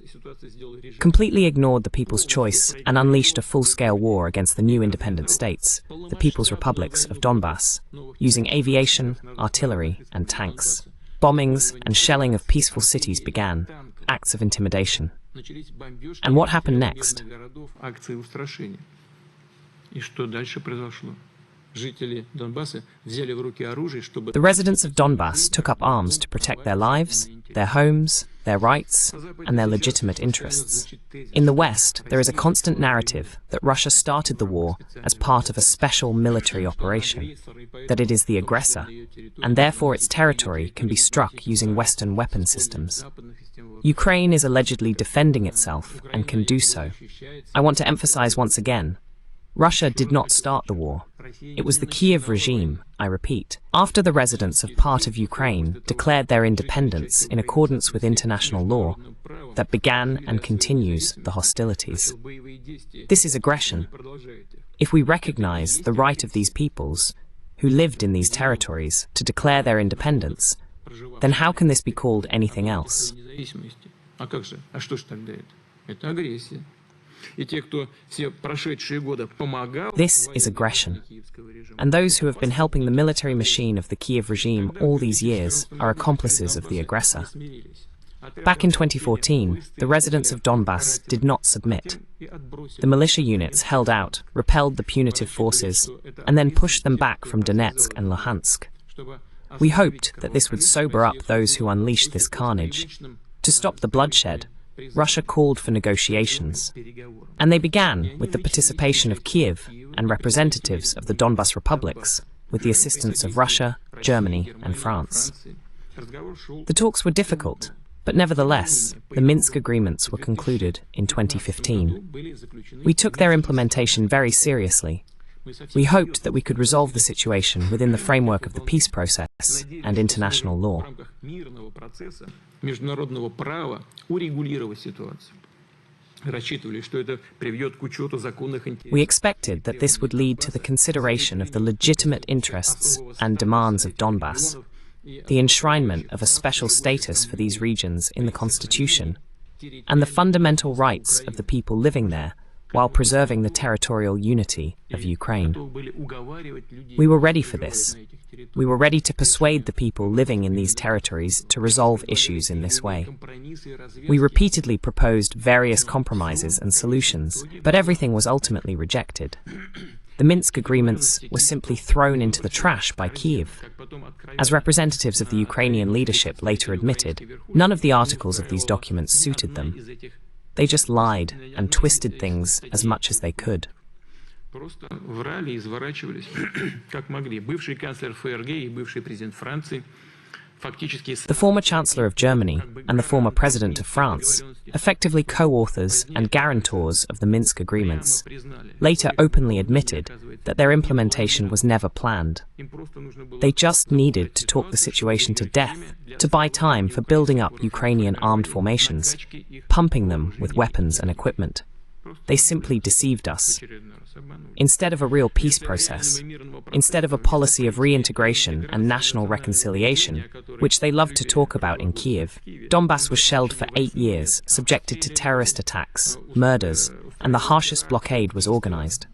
Completely ignored the people's choice and unleashed a full-scale war against the new independent states, the People's Republics of Donbass, using aviation, artillery, and tanks. Bombings and shelling of peaceful cities began, acts of intimidation. And what happened next? The residents of Donbass took up arms to protect their lives, their homes, their rights, and their legitimate interests. In the West, there is a constant narrative that Russia started the war as part of a special military operation, that it is the aggressor, and therefore its territory can be struck using Western weapon systems. Ukraine is allegedly defending itself and can do so. I want to emphasize once again, Russia did not start the war. It was the Kiev regime, I repeat, after the residents of part of Ukraine declared their independence in accordance with international law, that began and continues the hostilities. This is aggression. If we recognize the right of these peoples, who lived in these territories, to declare their independence, then how can this be called anything else? This is aggression. And those who have been helping the military machine of the Kiev regime all these years are accomplices of the aggressor. Back in 2014, the residents of Donbass did not submit. The militia units held out, repelled the punitive forces, and then pushed them back from Donetsk and Luhansk. We hoped that this would sober up those who unleashed this carnage. To stop the bloodshed, Russia called for negotiations, and they began with the participation of Kiev and representatives of the Donbas republics, with the assistance of Russia, Germany, and France. The talks were difficult, But nevertheless, the Minsk agreements were concluded in 2015. We took their implementation very seriously. We hoped that we could resolve the situation within the framework of the peace process and international law. We expected that this would lead to the consideration of the legitimate interests and demands of Donbass, the enshrinement of a special status for these regions in the constitution, and the fundamental rights of the people living there, while preserving the territorial unity of Ukraine. We were ready for this. We were ready to persuade the people living in these territories to resolve issues in this way. We repeatedly proposed various compromises and solutions, but everything was ultimately rejected. The Minsk agreements were simply thrown into the trash by Kyiv. As representatives of the Ukrainian leadership later admitted, none of the articles of these documents suited them. They just lied and twisted things as much as they could. Просто врали и изворачивались, как могли. Бывший канцлер ФРГ и бывший президент Франции фактически... The former Chancellor of Germany and the former President of France, effectively co-authors and guarantors of the Minsk agreements, later openly admitted that their implementation was never planned. They just needed to talk the situation to death, to buy time for building up Ukrainian armed formations, pumping them with weapons and equipment. They simply deceived us. Instead of a real peace process, instead of a policy of reintegration and national reconciliation, which they loved to talk about in Kyiv, Donbass was shelled for 8 years, subjected to terrorist attacks, murders, and the harshest blockade was organized.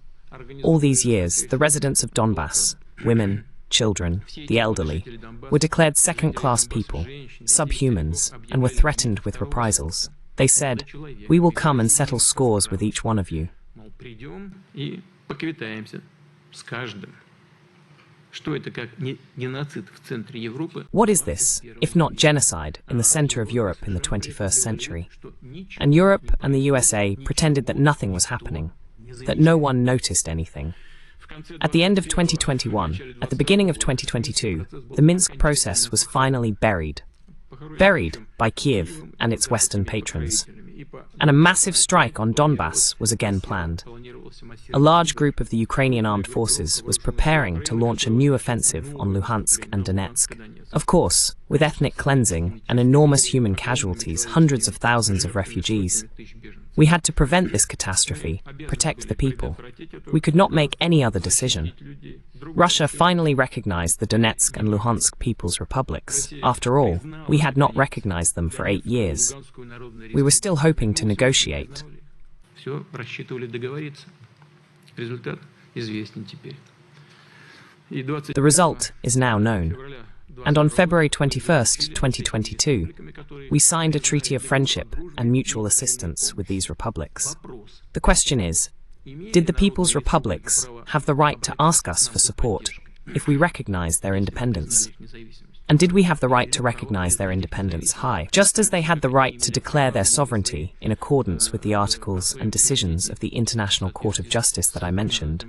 All these years, the residents of Donbass, women, children, the elderly, were declared second-class people, subhumans, and were threatened with reprisals. They said, "We will come and settle scores with each one of you." What is this, if not genocide, in the center of Europe in the 21st century? And Europe and the USA pretended that nothing was happening, that no one noticed anything. At the end of 2021, at the beginning of 2022, the Minsk process was finally buried by Kyiv and its Western patrons. And a massive strike on Donbass was again planned. A large group of the Ukrainian armed forces was preparing to launch a new offensive on Luhansk and Donetsk. Of course, with ethnic cleansing and enormous human casualties, hundreds of thousands of refugees. We had to prevent this catastrophe, protect the people. We could not make any other decision. Russia finally recognized the Donetsk and Luhansk People's Republics. After all, we had not recognized them for 8 years. We were still hoping to negotiate. The result is now known. And on February 21st, 2022, we signed a treaty of friendship and mutual assistance with these republics. The question is, did the People's Republics have the right to ask us for support if we recognize their independence? And did we have the right to recognize their independence high, just as they had the right to declare their sovereignty in accordance with the articles and decisions of the International Court of Justice that I mentioned?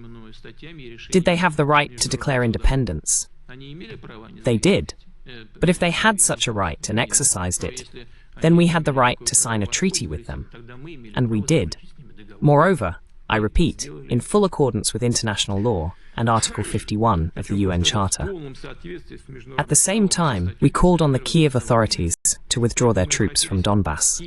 Did they have the right to declare independence? They did. But if they had such a right and exercised it, then we had the right to sign a treaty with them. And we did. Moreover, I repeat, in full accordance with international law and Article 51 of the UN Charter. At the same time, we called on the Kyiv authorities to withdraw their troops from Donbass.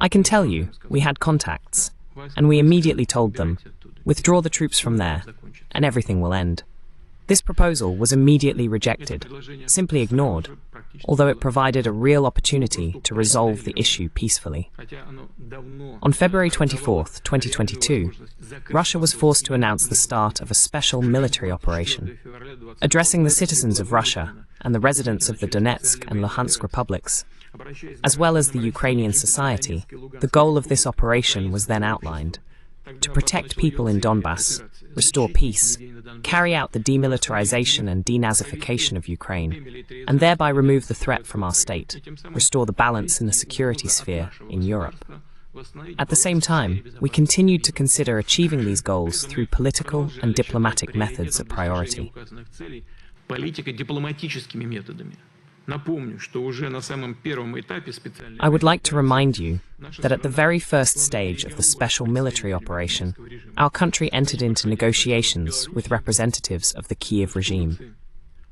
I can tell you, we had contacts, and we immediately told them, withdraw the troops from there, and everything will end. This proposal was immediately rejected, simply ignored, although it provided a real opportunity to resolve the issue peacefully. On February 24th, 2022, Russia was forced to announce the start of a special military operation. Addressing the citizens of Russia and the residents of the Donetsk and Luhansk republics, as well as the Ukrainian society, the goal of this operation was then outlined: to protect people in Donbass, restore peace, carry out the demilitarization and denazification of Ukraine, and thereby remove the threat from our state, restore the balance in the security sphere in Europe. At the same time, we continued to consider achieving these goals through political and diplomatic methods a priority. I would like to remind you that at the very first stage of the special military operation, our country entered into negotiations with representatives of the Kiev regime.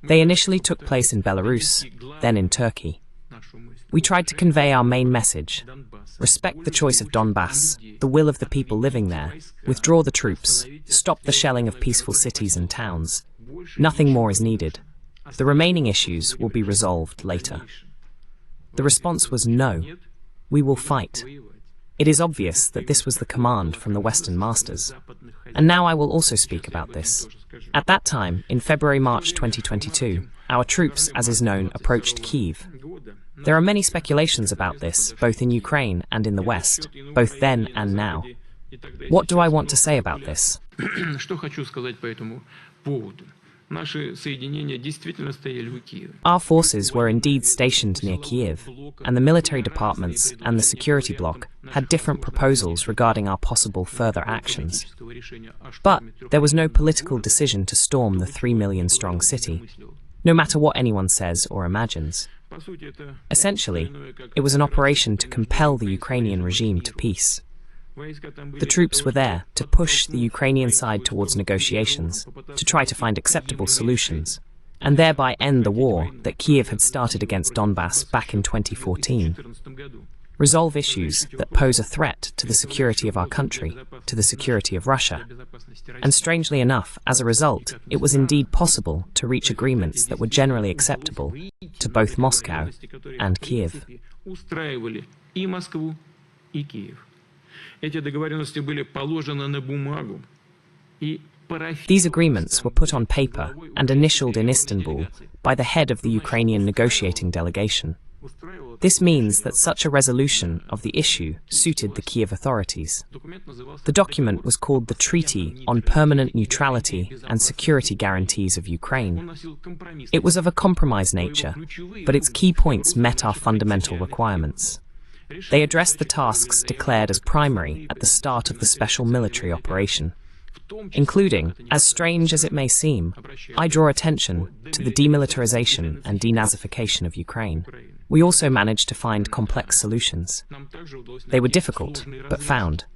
They initially took place in Belarus, then in Turkey. We tried to convey our main message: respect the choice of Donbass, the will of the people living there, withdraw the troops, stop the shelling of peaceful cities and towns. Nothing more is needed. The remaining issues will be resolved later. The response was no. We will fight. It is obvious that this was the command from the Western masters. And now I will also speak about this. At that time, in February-March 2022, our troops, as is known, approached Kyiv. There are many speculations about this, both in Ukraine and in the West, both then and now. What do I want to say about this? Our forces were indeed stationed near Kiev, and the military departments and the security bloc had different proposals regarding our possible further actions. But there was no political decision to storm the 3 million-strong city, no matter what anyone says or imagines. Essentially, it was an operation to compel the Ukrainian regime to peace. The troops were there to push the Ukrainian side towards negotiations, to try to find acceptable solutions, and thereby end the war that Kiev had started against Donbass back in 2014. Resolve issues that pose a threat to the security of our country, to the security of Russia. And strangely enough, as a result, it was indeed possible to reach agreements that were generally acceptable to both Moscow and Kiev. These agreements were put on paper and initialed in Istanbul by the head of the Ukrainian negotiating delegation. This means that such a resolution of the issue suited the Kiev authorities. The document was called the Treaty on Permanent Neutrality and Security Guarantees of Ukraine. It was of a compromise nature, but its key points met our fundamental requirements. They addressed the tasks declared as primary at the start of the special military operation, including, as strange as it may seem, I draw attention to the demilitarization and denazification of Ukraine. We also managed to find complex solutions. They were difficult, but found.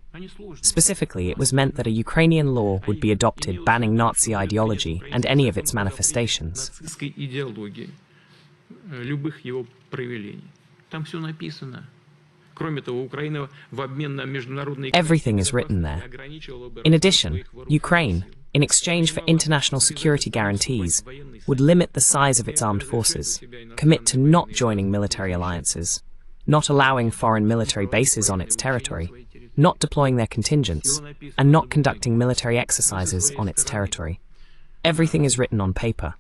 Specifically, it was meant that a Ukrainian law would be adopted banning Nazi ideology and any of its manifestations. Everything is written there. In addition, Ukraine, in exchange for international security guarantees, would limit the size of its armed forces, commit to not joining military alliances, not allowing foreign military bases on its territory, not deploying their contingents, and not conducting military exercises on its territory. Everything is written on paper.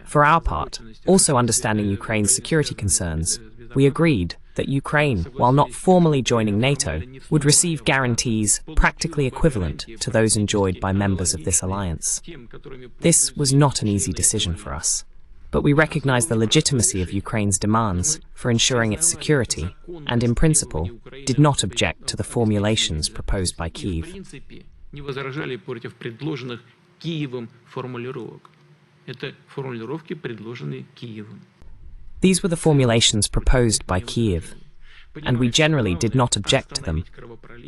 For our part, also understanding Ukraine's security concerns, we agreed that Ukraine, while not formally joining NATO, would receive guarantees practically equivalent to those enjoyed by members of this alliance. This was not an easy decision for us, but we recognize the legitimacy of Ukraine's demands for ensuring its security, and in principle, did not object to the formulations proposed by Kyiv. These were the formulations proposed by Kyiv, and we generally did not object to them,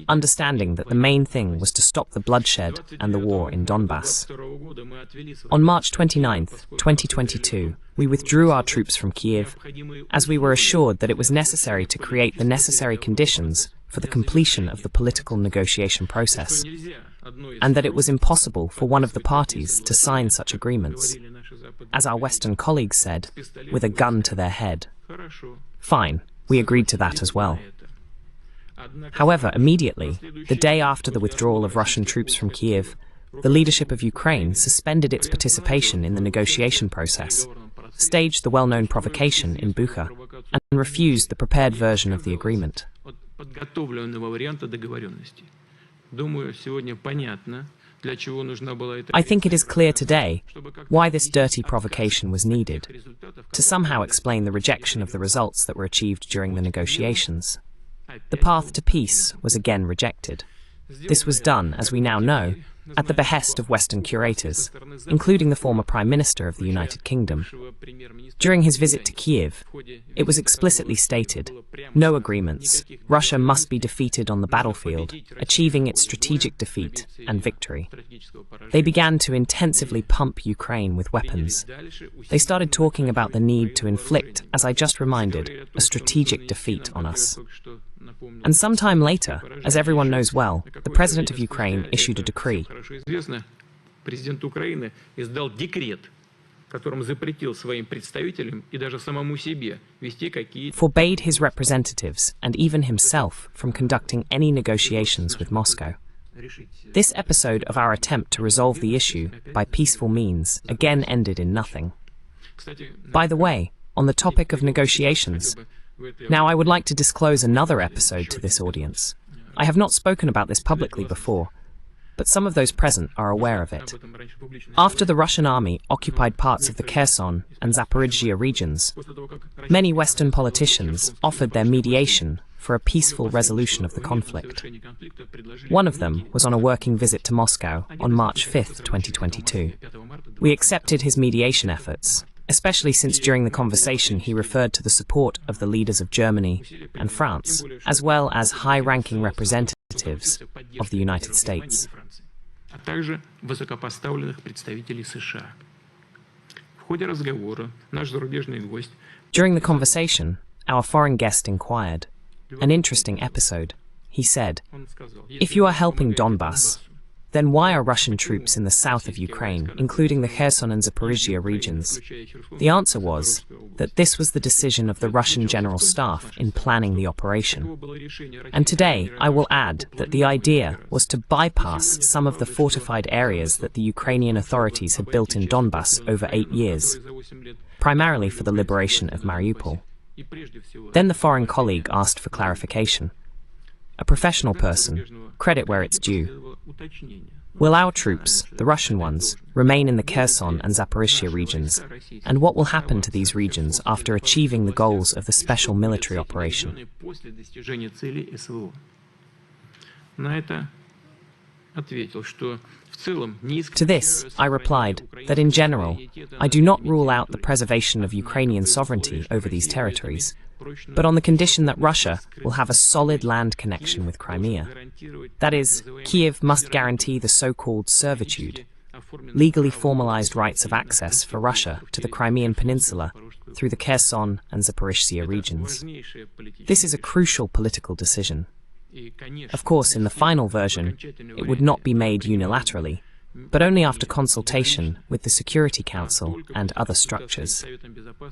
understanding that the main thing was to stop the bloodshed and the war in Donbass. On March 29, 2022, we withdrew our troops from Kyiv, as we were assured that it was necessary to create the necessary conditions for the completion of the political negotiation process, and that it was impossible for one of the parties to sign such agreements, as our Western colleagues said, with a gun to their head. Fine, we agreed to that as well. However, immediately, the day after the withdrawal of Russian troops from Kiev, the leadership of Ukraine suspended its participation in the negotiation process, staged the well-known provocation in Bucha, and refused the prepared version of the agreement. I think it is clear today why this dirty provocation was needed, to somehow explain the rejection of the results that were achieved during the negotiations. the path to peace was again rejected. This was done, as we now know, at the behest of Western curators, including the former Prime Minister of the United Kingdom. During his visit to Kiev, it was explicitly stated, no agreements, Russia must be defeated on the battlefield, achieving its strategic defeat and victory. They began to intensively pump Ukraine with weapons. They started talking about the need to inflict, as I just reminded, a strategic defeat on us. And sometime later, as everyone knows well, the President of Ukraine issued a decree. Президент Украины издал декрет, которым запретил своим представителям и даже самому себе вести какие-то... Forbade his representatives and even himself from conducting any negotiations with Moscow. This episode of our attempt to resolve the issue by peaceful means again ended in nothing. By the way, on the topic of negotiations, now I would like to disclose another episode to this audience. I have not spoken about this publicly before, but some of those present are aware of it. After the Russian army occupied parts of the Kherson and Zaporizhzhia regions, many Western politicians offered their mediation for a peaceful resolution of the conflict. One of them was on a working visit to Moscow on March 5, 2022. We accepted his mediation efforts, especially since during the conversation he referred to the support of the leaders of Germany and France, as well as high-ranking representatives of the United States. А также высокопоставленных представителей США. В ходе разговора наш зарубежный гость... During the conversation, our foreign guest inquired, an interesting episode. He said, if you are helping Donbass, then why are Russian troops in the south of Ukraine, including the Kherson and Zaporizhzhia regions? The answer was that this was the decision of the Russian General Staff in planning the operation. And today, I will add that the idea was to bypass some of the fortified areas that the Ukrainian authorities had built in Donbass over 8 years, primarily for the liberation of Mariupol. Then the foreign colleague asked for clarification. A professional person, credit where it's due. Will our troops, the Russian ones, remain in the Kherson and Zaporizhzhia regions? And what will happen to these regions after achieving the goals of the special military operation? To this, I replied that in general, I do not rule out the preservation of Ukrainian sovereignty over these territories, but on the condition that Russia will have a solid land connection with Crimea. That is, Kiev must guarantee the so-called servitude, legally formalized rights of access for Russia to the Crimean Peninsula through the Kherson and Zaporizhzhia regions. This is a crucial political decision. Of course, in the final version, it would not be made unilaterally, but only after consultation with the Security Council and other structures.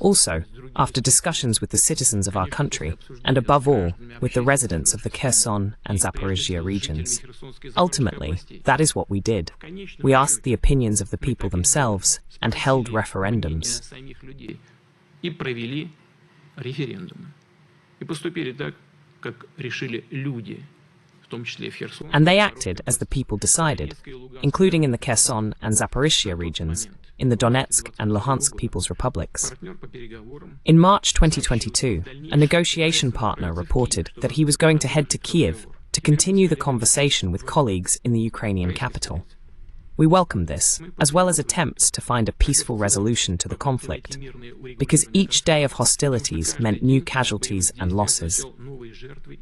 Also, after discussions with the citizens of our country, and above all, with the residents of the Kherson and Zaporizhzhia regions. Ultimately, that is what we did. We asked the opinions of the people themselves and held referendums. And they acted as the people decided, including in the Kherson and Zaporizhzhia regions, in the Donetsk and Luhansk People's Republics. In March 2022, a negotiation partner reported that he was going to head to Kiev to continue the conversation with colleagues in the Ukrainian capital. We welcomed this, as well as attempts to find a peaceful resolution to the conflict, because each day of hostilities meant new casualties and losses.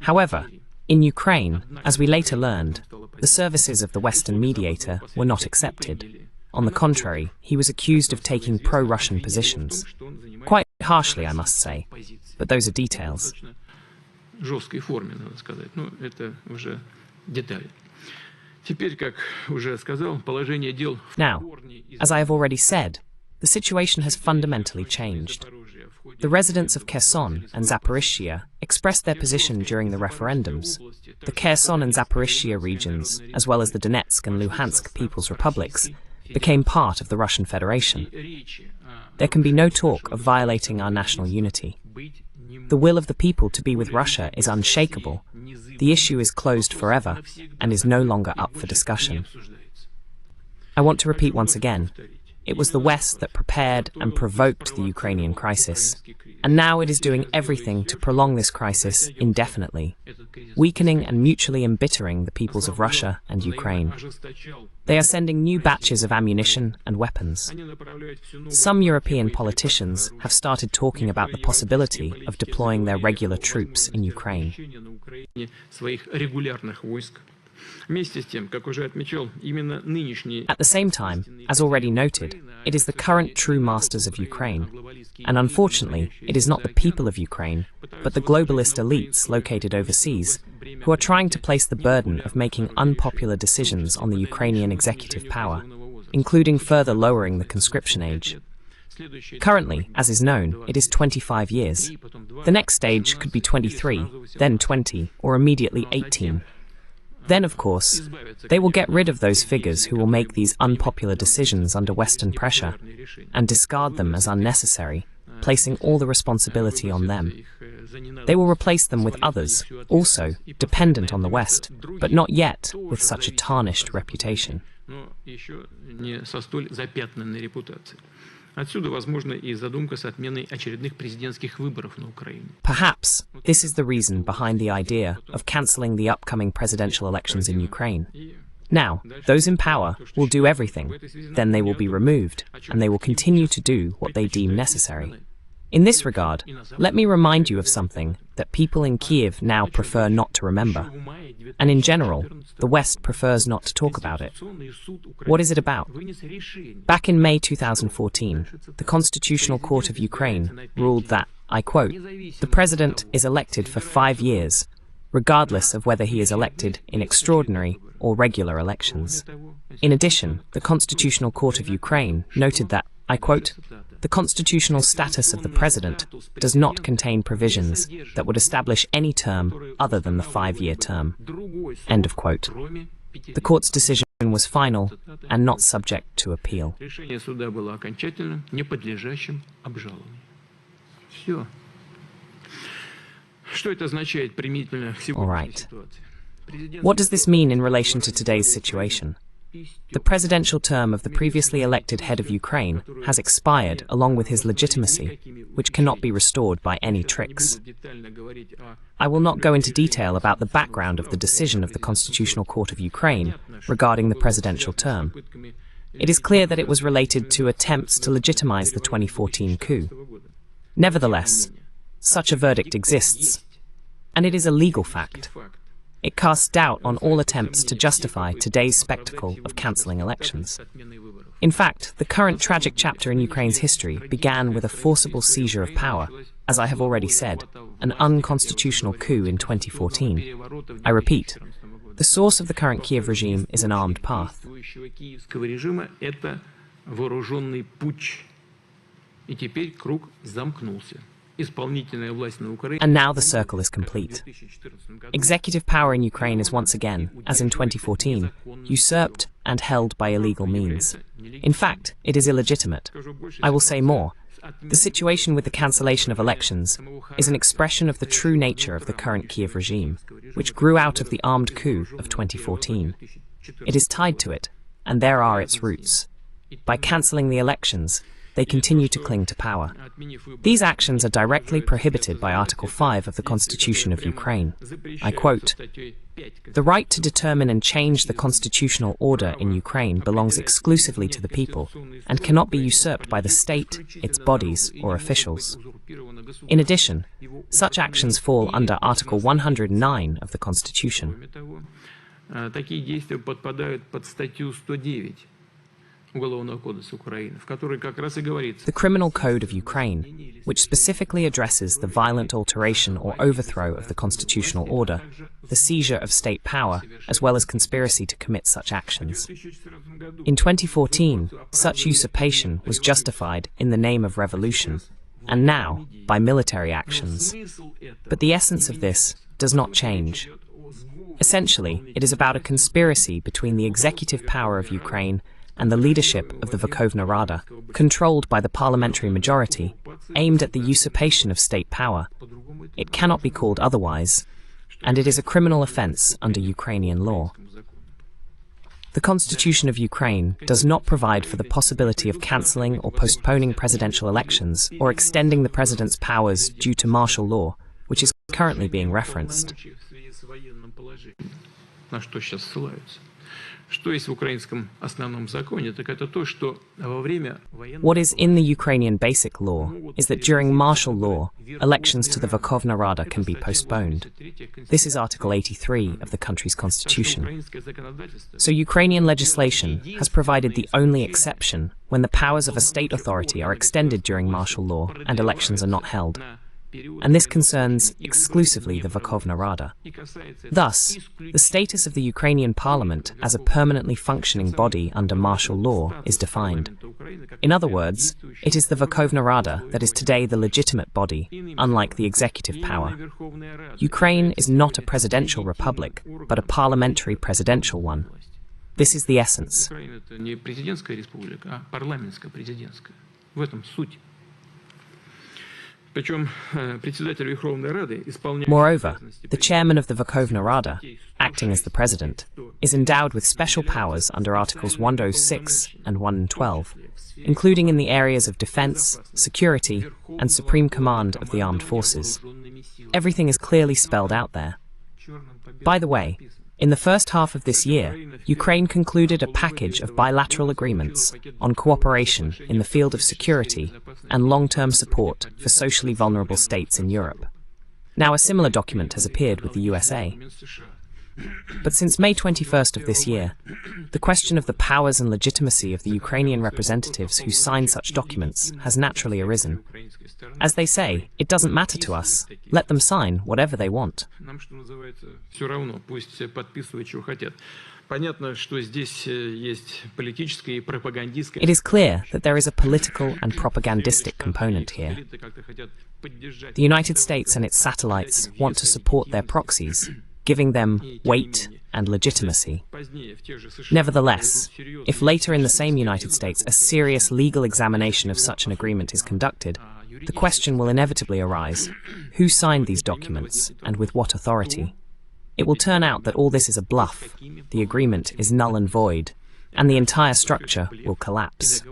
However, in Ukraine, as we later learned, the services of the Western mediator were not accepted. On the contrary, he was accused of taking pro-Russian positions. Quite harshly, I must say, but those are details. Now, as I have already said, the situation has fundamentally changed. The residents of Kherson and Zaporizhzhia expressed their position during the referendums. The Kherson and Zaporizhzhia regions, as well as the Donetsk and Luhansk People's Republics, became part of the Russian Federation. There can be no talk of violating our national unity. The will of the people to be with Russia is unshakable. The issue is closed forever and is no longer up for discussion. I want to repeat once again, It was the West that prepared and provoked the Ukrainian crisis, and now it is doing everything to prolong this crisis indefinitely, weakening and mutually embittering the peoples of Russia and Ukraine. They are sending new batches of ammunition and weapons. Some European politicians have started talking about the possibility of deploying their regular troops in Ukraine. At the same time, as already noted, it is the current true masters of Ukraine, and unfortunately, it is not the people of Ukraine, but the globalist elites located overseas, who are trying to place the burden of making unpopular decisions on the Ukrainian executive power, including further lowering the conscription age. Currently, as is known, it is 25 years. The next stage could be 23, then 20, or immediately 18. Then, of course, they will get rid of those figures who will make these unpopular decisions under Western pressure and discard them as unnecessary, placing all the responsibility on them. They will replace them with others, also dependent on the West, but not yet with such a tarnished reputation. Perhaps this is the reason behind the idea of cancelling the upcoming presidential elections in Ukraine. Now, those in power will do everything, then they will be removed, and they will continue to do what they deem necessary. In this regard, let me remind you of something that people in Kiev now prefer not to remember. And in general, the West prefers not to talk about it. What is it about? Back in May 2014, the Constitutional Court of Ukraine ruled that, I quote, "The president is elected for 5 years, regardless of whether he is elected in extraordinary or regular elections." In addition, the Constitutional Court of Ukraine noted that, I quote, "The constitutional status of the president does not contain provisions that would establish any term other than the 5-year term." End of quote. The court's decision was final and not subject to appeal. All right. What does this mean in relation to today's situation? The presidential term of the previously elected head of Ukraine has expired along with his legitimacy, which cannot be restored by any tricks. I will not go into detail about the background of the decision of the Constitutional Court of Ukraine regarding the presidential term. It is clear that it was related to attempts to legitimize the 2014 coup. Nevertheless, such a verdict exists, and it is a legal fact. It casts doubt on all attempts to justify today's spectacle of cancelling elections. In fact, the current tragic chapter in Ukraine's history began with a forcible seizure of power, as I have already said, an unconstitutional coup in 2014. I repeat, the source of the current Kiev regime is an armed path. And now the circle is complete. Executive power in Ukraine is once again, as in 2014, usurped and held by illegal means. In fact, it is illegitimate. I will say more. The situation with the cancellation of elections is an expression of the true nature of the current Kiev regime, which grew out of the armed coup of 2014. It is tied to it, and there are its roots. By cancelling the elections, they continue to cling to power. These actions are directly prohibited by Article 5 of the Constitution of Ukraine. I quote, "The right to determine and change the constitutional order in Ukraine belongs exclusively to the people and cannot be usurped by the state, its bodies, or officials." In addition, such actions fall under Article 109 of the Constitution. The Criminal Code of Ukraine, which specifically addresses the violent alteration or overthrow of the constitutional order, the seizure of state power, as well as conspiracy to commit such actions. In 2014, such usurpation was justified in the name of revolution, and now by military actions. But the essence of this does not change. Essentially, it is about a conspiracy between the executive power of Ukraine and the leadership of the Verkhovna Rada, controlled by the parliamentary majority, aimed at the usurpation of state power. It cannot be called otherwise, and it is a criminal offence under Ukrainian law. The Constitution of Ukraine does not provide for the possibility of cancelling or postponing presidential elections or extending the president's powers due to martial law, which is currently being referenced. What is in the Ukrainian basic law is that during martial law, elections to the Verkhovna Rada can be postponed. This is Article 83 of the country's constitution. So Ukrainian legislation has provided the only exception when the powers of a state authority are extended during martial law and elections are not held. And this concerns exclusively the Verkhovna Rada. Thus, the status of the Ukrainian parliament as a permanently functioning body under martial law is defined. In other words, it is the Verkhovna Rada that is today the legitimate body, unlike the executive power. Ukraine is not a presidential republic, but a parliamentary presidential one. This is the essence. Moreover, the chairman of the Verkhovna Rada, acting as the president, is endowed with special powers under Articles 106 and 112, including in the areas of defense, security, and supreme command of the armed forces. Everything is clearly spelled out there. By the way, in the first half of this year, Ukraine concluded a package of bilateral agreements on cooperation in the field of security and long-term support for socially vulnerable states in Europe. Now, a similar document has appeared with the USA. But since May 21st of this year, the question of the powers and legitimacy of the Ukrainian representatives who sign such documents has naturally arisen. As they say, it doesn't matter to us. Let them sign whatever they want. It is clear that there is a political and propagandistic component here. The United States and its satellites want to support their proxies, giving them weight and legitimacy. Nevertheless, if later in the same United States a serious legal examination of such an agreement is conducted, the question will inevitably arise: who signed these documents and with what authority? It will turn out that all this is a bluff, the agreement is null and void, and the entire structure will collapse.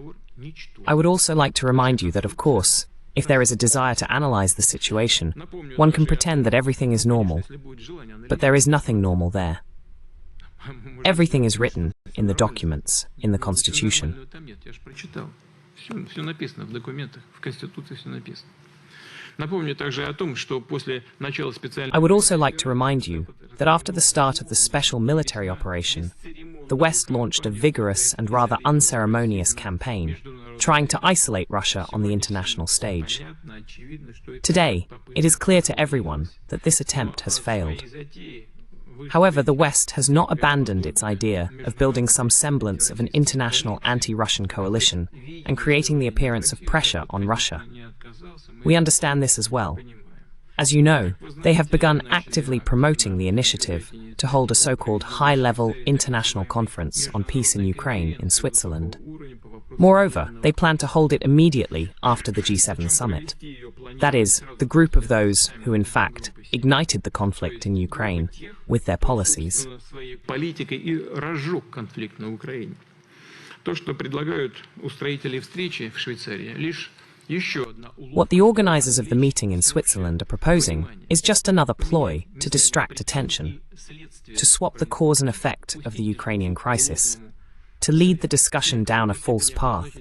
I would also like to remind you that, of course, if there is a desire to analyze the situation, one can pretend that everything is normal, but there is nothing normal there. Everything is written in the documents, in the Constitution. I would also like to remind you that after the start of the special military operation, the West launched a vigorous and rather unceremonious campaign, trying to isolate Russia on the international stage. Today, it is clear to everyone that this attempt has failed. However, the West has not abandoned its idea of building some semblance of an international anti-Russian coalition and creating the appearance of pressure on Russia. We understand this as well. As you know, they have begun actively promoting the initiative to hold a so-called high-level international conference on peace in Ukraine in Switzerland. Moreover, they plan to hold it immediately after the G7 summit. That is, the group of those who, in fact, ignited the conflict in Ukraine with their policies. What the organizers of the meeting in Switzerland are proposing is just another ploy to distract attention, to swap the cause and effect of the Ukrainian crisis, to lead the discussion down a false path,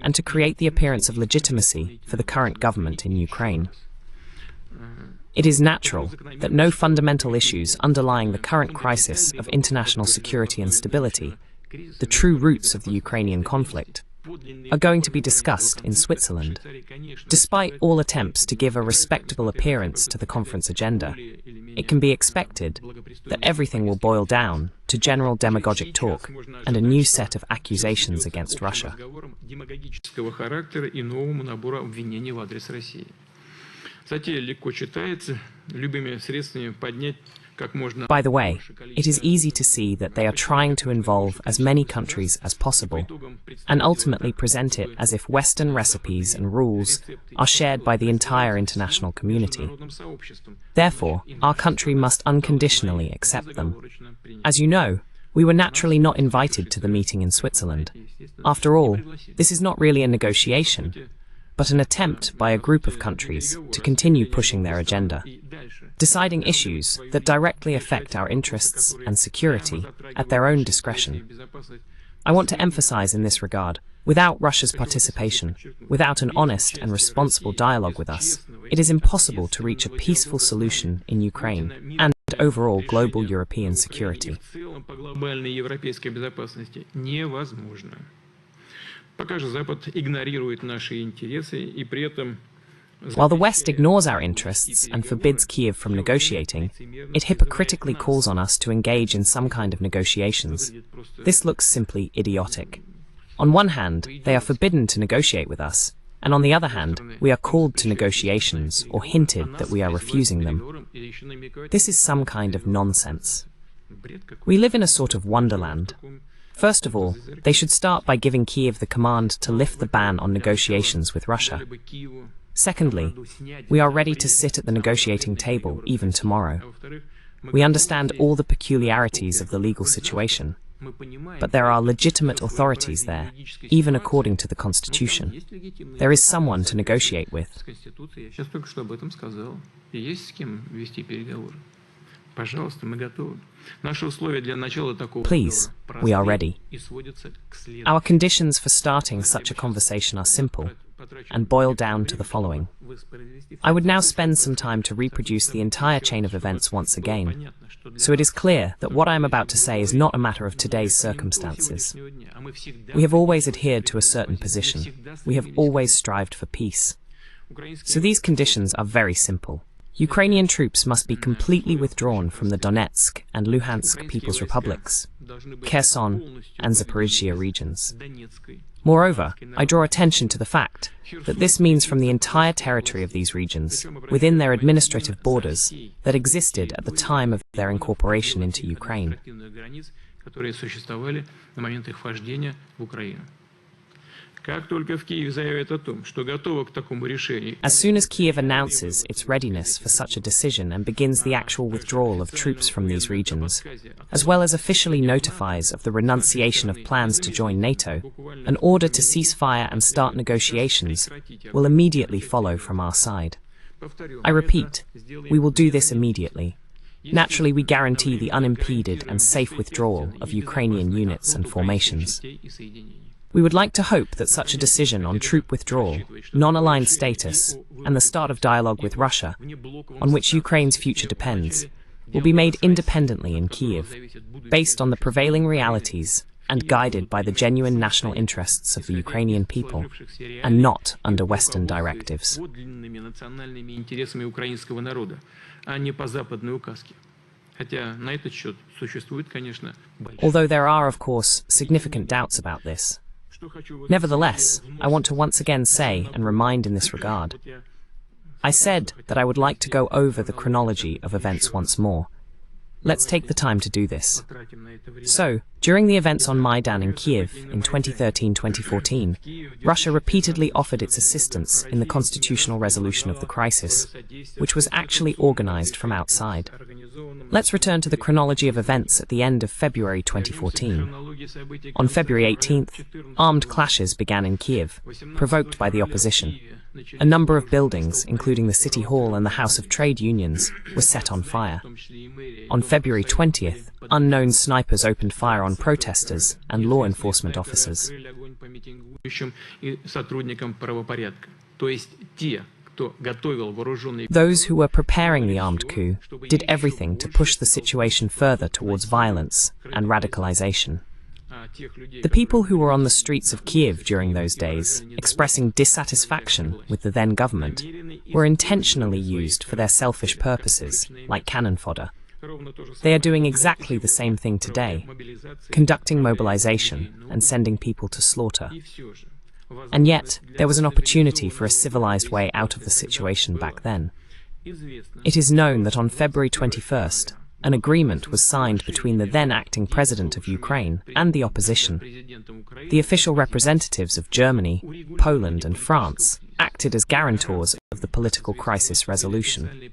and to create the appearance of legitimacy for the current government in Ukraine. It is natural that no fundamental issues underlying the current crisis of international security and stability, the true roots of the Ukrainian conflict, are going to be discussed in Switzerland. Despite all attempts to give a respectable appearance to the conference agenda, it can be expected that everything will boil down to general demagogic talk and a new set of accusations against Russia. By the way, it is easy to see that they are trying to involve as many countries as possible and ultimately present it as if Western recipes and rules are shared by the entire international community. Therefore, our country must unconditionally accept them. As you know, We were naturally not invited to the meeting in Switzerland. After all, this is not really a negotiation, but an attempt by a group of countries to continue pushing their agenda, deciding issues that directly affect our interests and security at their own discretion. I want to emphasize in this regard, without Russia's participation, without an honest and responsible dialogue with us, it is impossible to reach a peaceful solution in Ukraine and overall global European security. While the West ignores our interests and forbids Kiev from negotiating, it hypocritically calls on us to engage in some kind of negotiations. This looks simply idiotic. On one hand, they are forbidden to negotiate with us, and on the other hand, we are called to negotiations or hinted that we are refusing them. This is some kind of nonsense. We live in a sort of wonderland. First of all, they should start by giving Kiev the command to lift the ban on negotiations with Russia. Secondly, we are ready to sit at the negotiating table even tomorrow. We understand all the peculiarities of the legal situation, but there are legitimate authorities there, even according to the Constitution. There is someone to negotiate with. Please, we are ready. Our conditions for starting such a conversation are simple and boil down to the following. I would now spend some time to reproduce the entire chain of events once again, so it is clear that what I am about to say is not a matter of today's circumstances. We have always adhered to a certain position. We have always strived for peace. So these conditions are very simple. Ukrainian troops must be completely withdrawn from the Donetsk and Luhansk People's Republics, Kherson and Zaporizhzhia regions. Moreover, I draw attention to the fact that this means from the entire territory of these regions, within their administrative borders, that existed at the time of their incorporation into Ukraine. As soon as Kiev announces its readiness for such a decision and begins the actual withdrawal of troops from these regions, as well as officially notifies of the renunciation of plans to join NATO, an order to cease fire and start negotiations will immediately follow from our side. I repeat, we will do this immediately. Naturally, we guarantee the unimpeded and safe withdrawal of Ukrainian units and formations. We would like to hope that such a decision on troop withdrawal, non-aligned status, and the start of dialogue with Russia, on which Ukraine's future depends, will be made independently in Kiev, based on the prevailing realities and guided by the genuine national interests of the Ukrainian people, and not under Western directives. Although there are, of course, significant doubts about this. Nevertheless, I want to once again say and remind in this regard. I said that I would like to go over the chronology of events once more. Let's take the time to do this. So, during the events on Maidan in Kiev in 2013-2014, Russia repeatedly offered its assistance in the constitutional resolution of the crisis, which was actually organized from outside. Let's return to the chronology of events at the end of February 2014. On February 18th, armed clashes began in Kiev, provoked by the opposition. A number of buildings, including the City Hall and the House of Trade Unions, were set on fire. On February 20th, unknown snipers opened fire on protesters and law enforcement officers. Those who were preparing the armed coup did everything to push the situation further towards violence and radicalization. The people who were on the streets of Kiev during those days, expressing dissatisfaction with the then government, were intentionally used for their selfish purposes, like cannon fodder. They are doing exactly the same thing today, conducting mobilization and sending people to slaughter. And yet, there was an opportunity for a civilized way out of the situation back then. It is known that on February 21st, an agreement was signed between the then acting president of Ukraine and the opposition. The official representatives of Germany, Poland and France acted as guarantors of the political crisis resolution.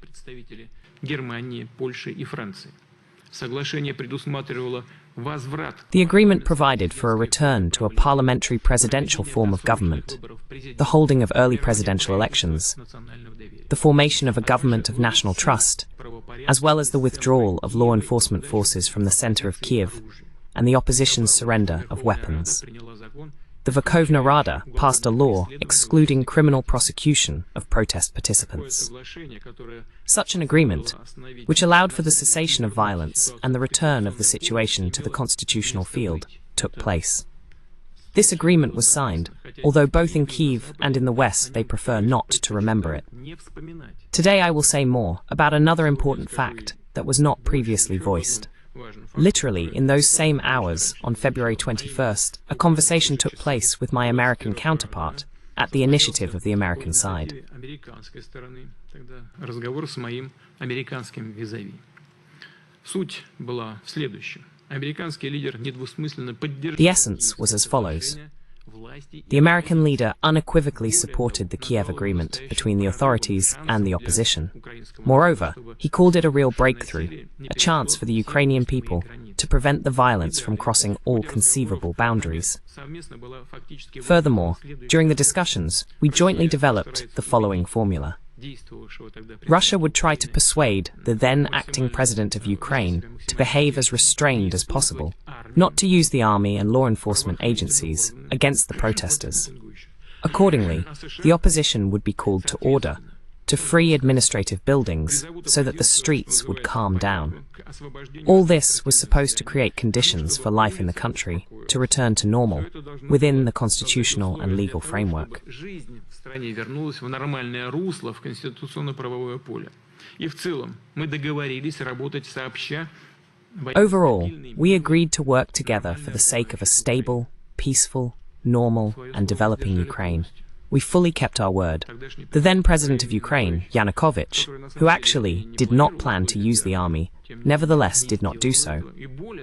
Соглашение предусматривало возврат. The agreement provided for a return to a parliamentary presidential form of government, the holding of early presidential elections, the formation of a government of national trust, as well as the withdrawal of law enforcement forces from the center of Kiev and the opposition's surrender of weapons. The Verkhovna Rada passed a law excluding criminal prosecution of protest participants. Such an agreement, which allowed for the cessation of violence and the return of the situation to the constitutional field, took place. This agreement was signed, although both in Kiev and in the West they prefer not to remember it. Today I will say more about another important fact that was not previously voiced. Literally, in those same hours, on February 21st, a conversation took place with my American counterpart, at the initiative of the American side. Разговор с моим американским визави. Суть была в следующем. Американский лидер недвусмысленно поддержал. The essence was as follows. The American leader unequivocally supported the Kiev agreement between the authorities and the opposition. Moreover, he called it a real breakthrough, a chance for the Ukrainian people to prevent the violence from crossing all conceivable boundaries. Furthermore, during the discussions, we jointly developed the following formula. Russia would try to persuade the then acting president of Ukraine to behave as restrained as possible, not to use the army and law enforcement agencies against the protesters. Accordingly, the opposition would be called to order, to free administrative buildings so that the streets would calm down. All this was supposed to create conditions for life in the country to return to normal within the constitutional and legal framework. Стране вернулась в нормальное русло, в конституционно-правовое поле. И в целом мы договорились работать сообща. Overall, we agreed to work together for the sake of a stable, peaceful, normal, and developing Ukraine. We fully kept our word. The then president of Ukraine, Yanukovych, who actually did not plan to use the army, nevertheless did not do so.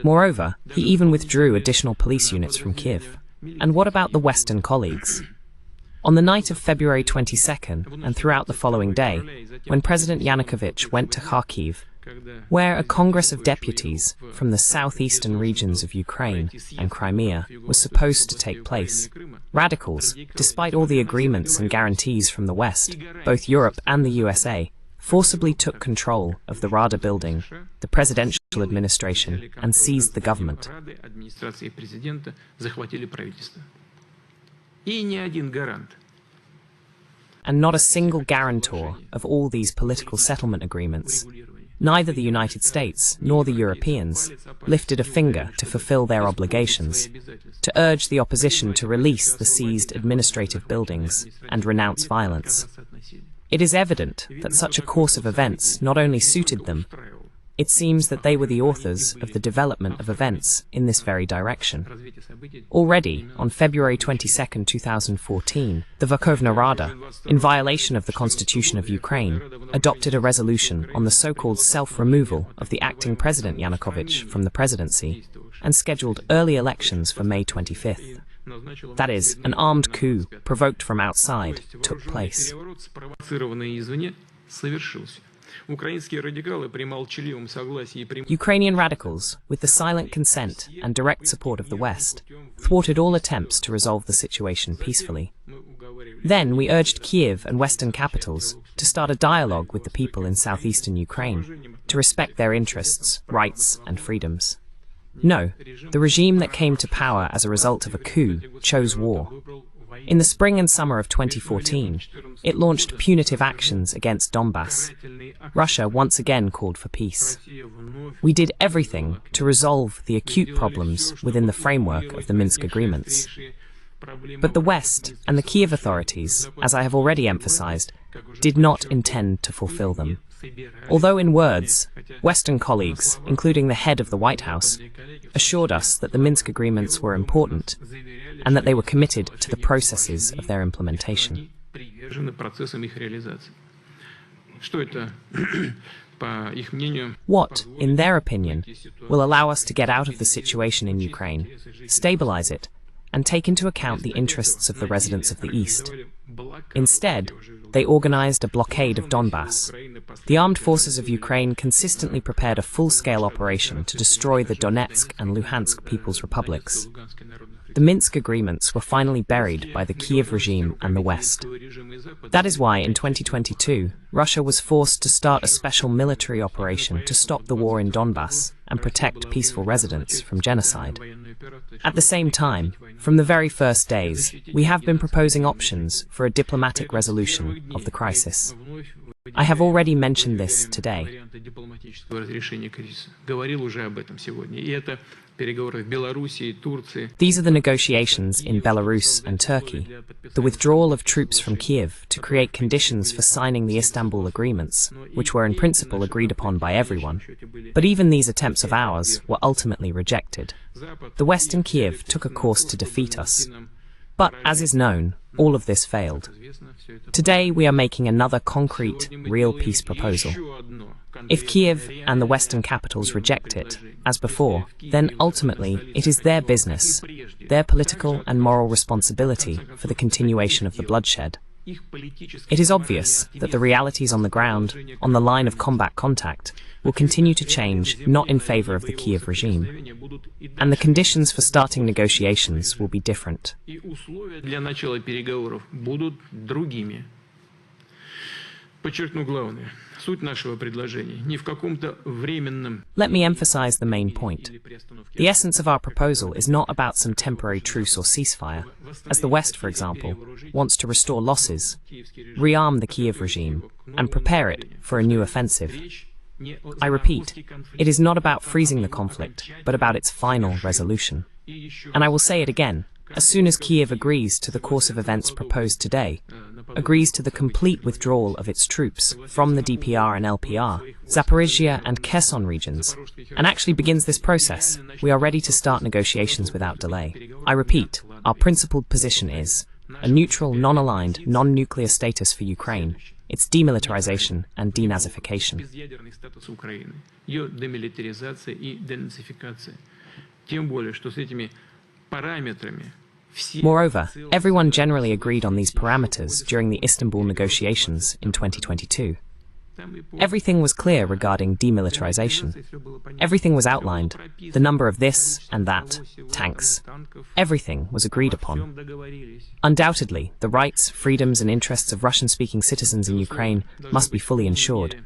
Moreover, he even withdrew additional police units from Kiev. And what about the Western colleagues? On the night of February 22nd and throughout the following day, when President Yanukovych went to Kharkiv, where a Congress of Deputies from the southeastern regions of Ukraine and Crimea was supposed to take place, radicals, despite all the agreements and guarantees from the West, both Europe and the USA, forcibly took control of the Rada building, the presidential administration, and seized the government. And not a single guarantor of all these political settlement agreements, neither the United States nor the Europeans, lifted a finger to fulfill their obligations, to urge the opposition to release the seized administrative buildings and renounce violence. It is evident that such a course of events not only suited them, it seems that they were the authors of the development of events in this very direction. Already, on February 22, 2014, the Verkhovna Rada, in violation of the Constitution of Ukraine, adopted a resolution on the so-called self-removal of the acting President Yanukovych from the presidency and scheduled early elections for May 25th. That is, an armed coup provoked from outside took place. Ukrainian radicals, with the silent consent and direct support of the West, thwarted all attempts to resolve the situation peacefully. Then we urged Kiev and Western capitals to start a dialogue with the people in southeastern Ukraine, to respect their interests, rights, and freedoms. No, the regime that came to power as a result of a coup chose war. In the spring and summer of 2014, it launched punitive actions against Donbass. Russia once again called for peace. We did everything to resolve the acute problems within the framework of the Minsk agreements. But the West and the Kiev authorities, as I have already emphasized, did not intend to fulfill them. Although in words, Western colleagues, including the head of the White House, assured us that the Minsk agreements were important and that they were committed to the processes of their implementation. What, in their opinion, will allow us to get out of the situation in Ukraine, stabilize it, and take into account the interests of the residents of the East? Instead, they organized a blockade of Donbass. The armed forces of Ukraine consistently prepared a full-scale operation to destroy the Donetsk and Luhansk People's Republics. The Minsk agreements were finally buried by the Kiev regime and the West. That is why, in 2022, Russia was forced to start a special military operation to stop the war in Donbass and protect peaceful residents from genocide. At the same time, from the very first days, we have been proposing options for a diplomatic resolution of the crisis. I have already mentioned this today. These are the negotiations in Belarus and Turkey, the withdrawal of troops from Kiev to create conditions for signing the Istanbul agreements, which were in principle agreed upon by everyone. But even these attempts of ours were ultimately rejected. The West in Kiev took a course to defeat us. But, as is known, all of this failed. Today we are making another concrete, real peace proposal. If Kiev and the Western capitals reject it, as before, then ultimately it is their business, their political and moral responsibility for the continuation of the bloodshed. It is obvious that the realities on the ground, on the line of combat contact, will continue to change not in favor of the Kiev regime. And the conditions for starting negotiations will be different. Let me emphasize the main point. The essence of our proposal is not about some temporary truce or ceasefire, as the West, for example, wants to restore losses, rearm the Kiev regime, and prepare it for a new offensive. I repeat, it is not about freezing the conflict, but about its final resolution. And I will say it again, as soon as Kiev agrees to the course of events proposed today, agrees to the complete withdrawal of its troops from the DPR and LPR, Zaporizhia and Kherson regions, and actually begins this process, we are ready to start negotiations without delay. I repeat, our principled position is a neutral, non-aligned, non-nuclear status for Ukraine, its demilitarization and denazification. Moreover, everyone generally agreed on these parameters during the Istanbul negotiations in 2022. Everything was clear regarding demilitarization. Everything was outlined, the number of this and that, tanks. Everything was agreed upon. Undoubtedly, the rights, freedoms and interests of Russian-speaking citizens in Ukraine must be fully ensured.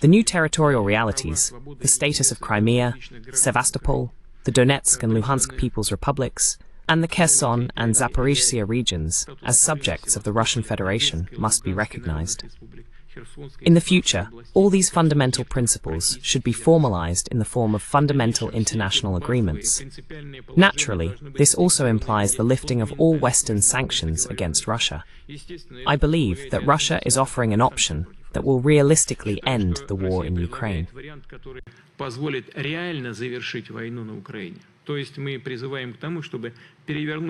The new territorial realities, the status of Crimea, Sevastopol, the Donetsk and Luhansk People's Republics, and the Kherson and Zaporizhia regions as subjects of the Russian Federation must be recognized. In the future, all these fundamental principles should be formalized in the form of fundamental international agreements. Naturally, this also implies the lifting of all Western sanctions against Russia. I believe that Russia is offering an option that will realistically end the war in Ukraine.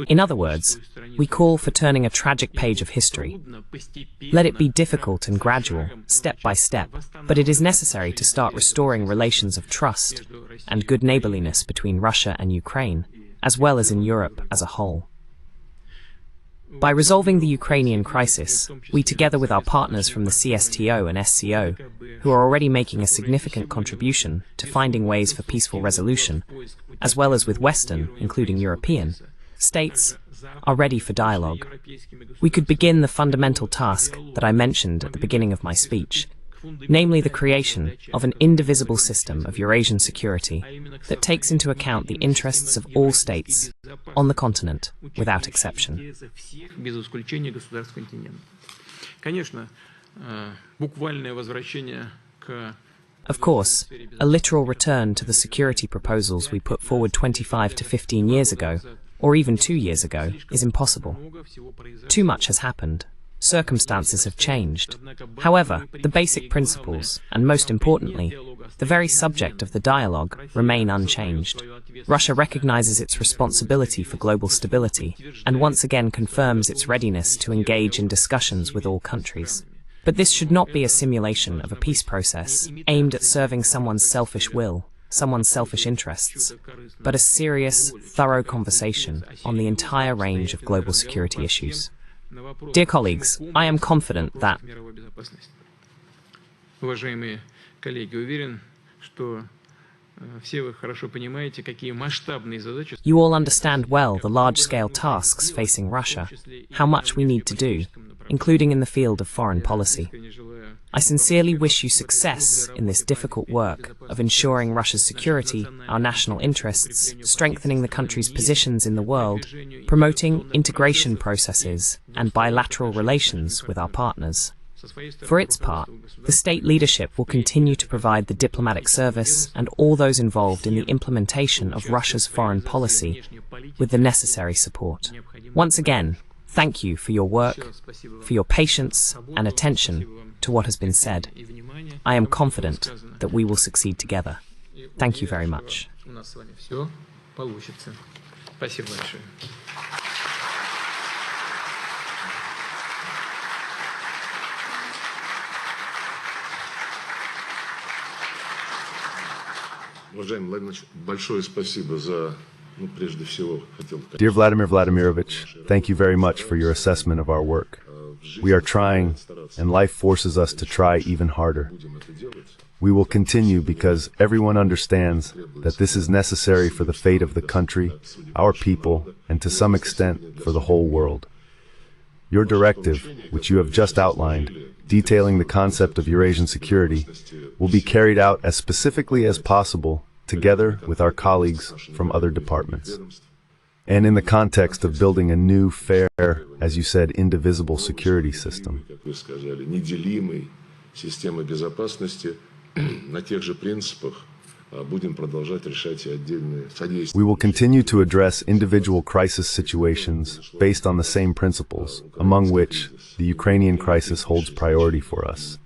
In other words, we call for turning a tragic page of history. Let it be difficult and gradual, step by step, but it is necessary to start restoring relations of trust and good neighborliness between Russia and Ukraine, as well as in Europe as a whole. By resolving the Ukrainian crisis, we, together with our partners from the CSTO and SCO, who are already making a significant contribution to finding ways for peaceful resolution, as well as with Western, including European, states, are ready for dialogue. We could begin the fundamental task that I mentioned at the beginning of my speech, namely the creation of an indivisible system of Eurasian security that takes into account the interests of all states on the continent, without exception. Of course, a literal return to the security proposals we put forward 25 to 15 years ago, or even 2 years ago, is impossible. Too much has happened. Circumstances have changed. However, the basic principles, and most importantly, the very subject of the dialogue, remain unchanged. Russia recognizes its responsibility for global stability, and once again confirms its readiness to engage in discussions with all countries. But this should not be a simulation of a peace process aimed at serving someone's selfish will, someone's selfish interests, but a serious, thorough conversation on the entire range of global security issues. Dear colleagues, I am confident that Уважаемые коллеги, уверен, что все вы хорошо понимаете, какие масштабные задачи. you all understand well the large-scale tasks facing Russia, how much we need to do, including in the field of foreign policy. I sincerely wish you success in this difficult work of ensuring Russia's security, our national interests, strengthening the country's positions in the world, promoting integration processes and bilateral relations with our partners. For its part, the state leadership will continue to provide the diplomatic service and all those involved in the implementation of Russia's foreign policy with the necessary support. Once again, thank you for your work, for your patience and attention to what has been said. I am confident that we will succeed together. Thank you very much. У нас с вами все получится. Спасибо большое. Уважаемый Владимир, большое спасибо за, прежде всего, хотел... Dear Vladimir Vladimirovich, thank you very much for your assessment of our work. We are trying, and life forces us to try even harder. We will continue because everyone understands that this is necessary for the fate of the country, our people, and to some extent for the whole world. Your directive, which you have just outlined, detailing the concept of Eurasian security, will be carried out as specifically as possible together with our colleagues from other departments. And in the context of building a new, fair, as you said, indivisible security system. Как вы сказали, неделимой системы безопасности на тех же принципах будем продолжать решать и отдельные содействия. We will continue to address individual crisis situations based on the same principles, among which the Ukrainian crisis holds priority for us.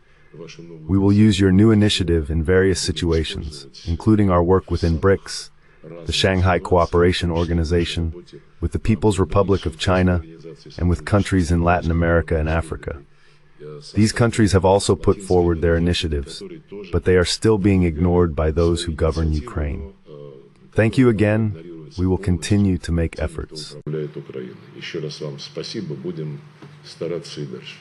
We will use your new initiative in various situations, including our work within BRICS, the Shanghai Cooperation Organization, with the People's Republic of China, and with countries in Latin America and Africa. These countries have also put forward their initiatives, but they are still being ignored by those who govern Ukraine. Thank you again. We will continue to make efforts. Еще раз вам спасибо, будем стараться и дальше.